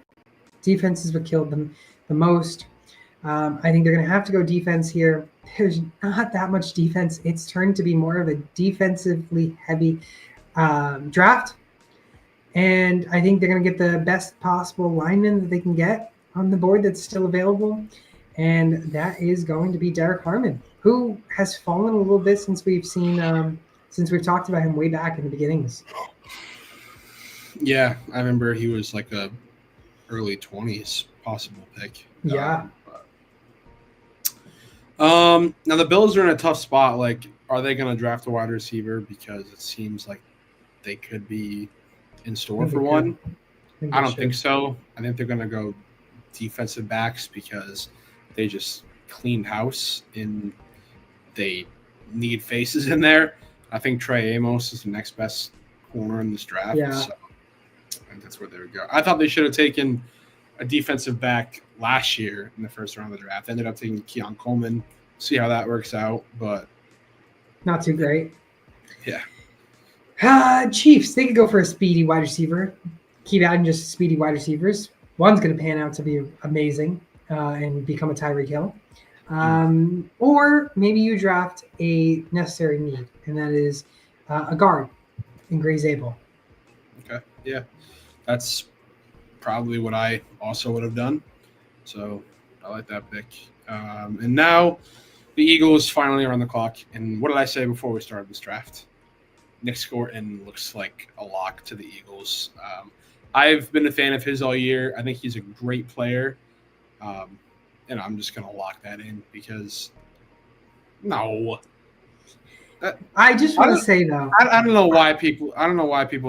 S1: Defense is what killed them the most. I think they're going to have to go defense here. There's not that much defense. It's turned to be more of a defensively heavy draft. And I think they're going to get the best possible lineman that they can get on the board that's still available. And that is going to be Derek Harmon, who has fallen a little bit since we've seen since we've talked about him way back in the beginnings.
S2: Yeah, I remember he was like a early 20s possible pick.
S1: Yeah.
S2: Now the Bills are in a tough spot. Like, are they going to draft a wide receiver? Because it seems like they could be in store for one. I don't think so. I think they're going to go defensive backs because they just cleaned house and they need faces in there. I think Trey Amos is the next best corner in this draft.
S1: Yeah.
S2: So I think that's where they would go. I thought they should have taken a defensive back last year in the first round of the draft. Ended up taking Keon Coleman. See how that works out, but
S1: not too great.
S2: Yeah.
S1: Chiefs, they could go for a speedy wide receiver. Keep adding just speedy wide receivers. One's going to pan out to be amazing and become a Tyreek Hill. Or maybe you draft a necessary need, and that is a guard in Gray Zabel.
S2: Okay, yeah. That's probably what I also would have done. So I like that pick. And now the Eagles finally are on the clock. And what did I say before we started this draft? Nick Scorton looks like a lock to the Eagles. I've been a fan of his all year. I think he's a great player. And I'm just going to lock that in because no.
S1: I just want to say though,
S2: I don't know why people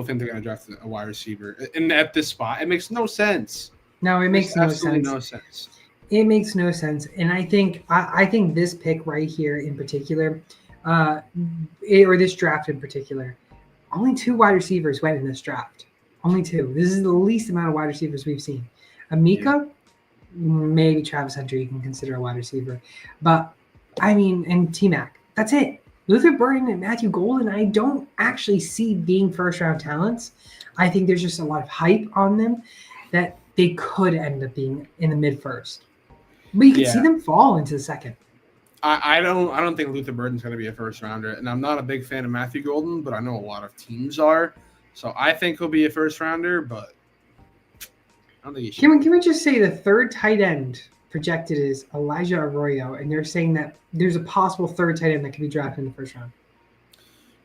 S2: think they're going to draft a wide receiver and at this spot. It makes no sense.
S1: No, it makes no sense.
S2: No sense.
S1: It makes no sense, and I think this pick right here in particular, or this draft in particular, only 2 wide receivers went in this draft. Only 2. This is the least amount of wide receivers we've seen. Amika, maybe Travis Hunter you can consider a wide receiver, but I mean, and T-Mac. That's it. Luther Burden and Matthew Golden, I don't actually see being first-round talents. I think there's just a lot of hype on them that they could end up being in the mid-first. But you can see them fall into the second.
S2: I don't think Luther Burden's going to be a first-rounder, and I'm not a big fan of Matthew Golden, but I know a lot of teams are. So I think he'll be a first-rounder, but I don't think he should.
S1: Can we just say the third tight end projected is Elijah Arroyo, and they're saying that there's a possible third tight end that could be drafted in the first round.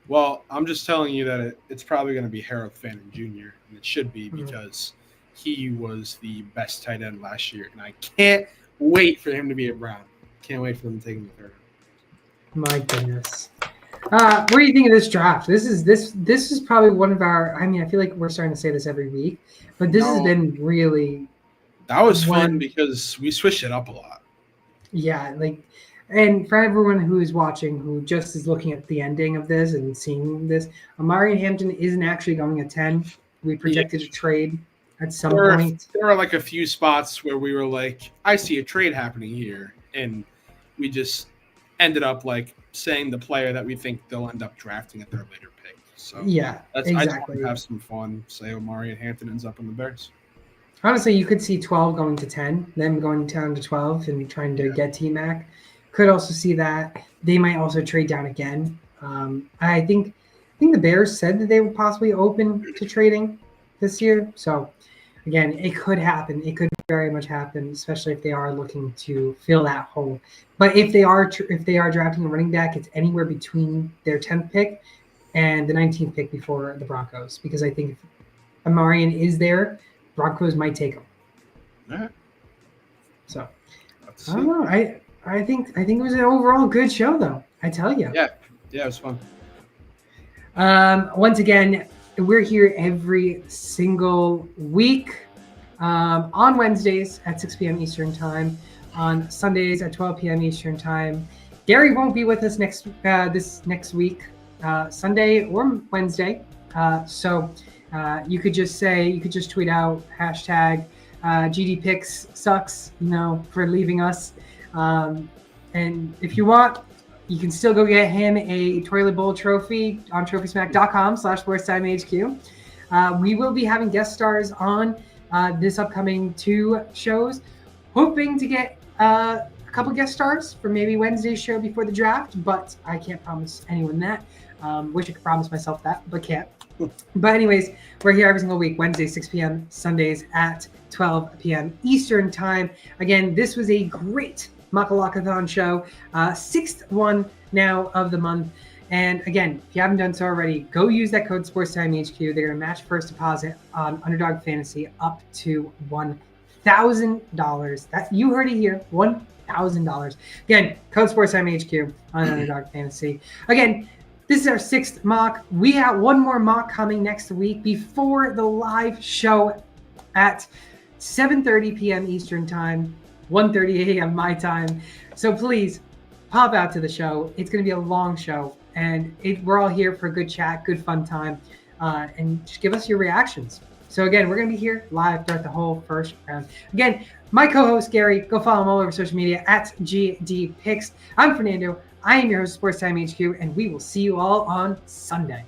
S2: Well, I'm just telling you that it's probably going to be Harold Fannin Jr., and it should be because he was the best tight end last year, and I can't wait for him to be a Brown. Can't wait for them to take him the third.
S1: My goodness. What do you think of this draft? This is probably one of our. I mean, I feel like we're starting to say this every week, but this has been really.
S2: That was fun because we switched it up a lot.
S1: Yeah, and for everyone who is watching, who just is looking at the ending of this and seeing this, Amari Hampton isn't actually going at 10. We projected a trade at some point.
S2: There are like a few spots where we were like, I see a trade happening here, and we just ended up like saying the player that we think they'll end up drafting at their later pick. So
S1: yeah, exactly.
S2: I just want to have some fun. Say Amari Hampton ends up in the Bears.
S1: Honestly, you could see 12 going to 10, them going down to 12 and trying to get T-Mac. Could also see that. They might also trade down again. I think the Bears said that they were possibly open to trading this year. So, again, it could happen. It could very much happen, especially if they are looking to fill that hole. But if they are drafting a running back, it's anywhere between their 10th pick and the 19th pick before the Broncos. Because I think if Amarian is there, Broncos might take him.
S2: All right.
S1: So, I don't know. I think it was an overall good show, though. I tell you.
S2: Yeah, it was fun.
S1: Once again, we're here every single week on Wednesdays at 6 p.m. Eastern Time, on Sundays at 12 p.m. Eastern Time. Gary won't be with us this next week, Sunday or Wednesday. So you could just tweet out hashtag GD Picks sucks, for leaving us. And if you want, you can still go get him a toilet bowl trophy on trophysmack.com/SportsTimeHQ. We will be having guest stars on this upcoming 2 shows, hoping to get a couple guest stars for maybe Wednesday's show before the draft, but I can't promise anyone that. Wish I could promise myself that, but can't. But anyways, we're here every single week, Wednesday, 6 p.m., Sundays at 12 p.m. Eastern Time. Again, this was a great Makalakathon show, 6th one now of the month. And again, if you haven't done so already, go use that code SportsTimeHQ. They're going to match first deposit on Underdog Fantasy up to $1,000. That's, you heard it here, $1,000. Again, code SportsTimeHQ on Underdog Fantasy. Again, this is our 6th mock. We have one more mock coming next week before the live show at 7:30 p.m. Eastern Time, 1:30 a.m. my time. So please pop out to the show. It's going to be a long show. And we're all here for a good chat, good fun time, and just give us your reactions. So again, we're going to be here live throughout the whole first round. Again, my co-host Gary, go follow him all over social media at GDPicks. I'm Fernando. I am your host of Sports Time HQ, and we will see you all on Sunday.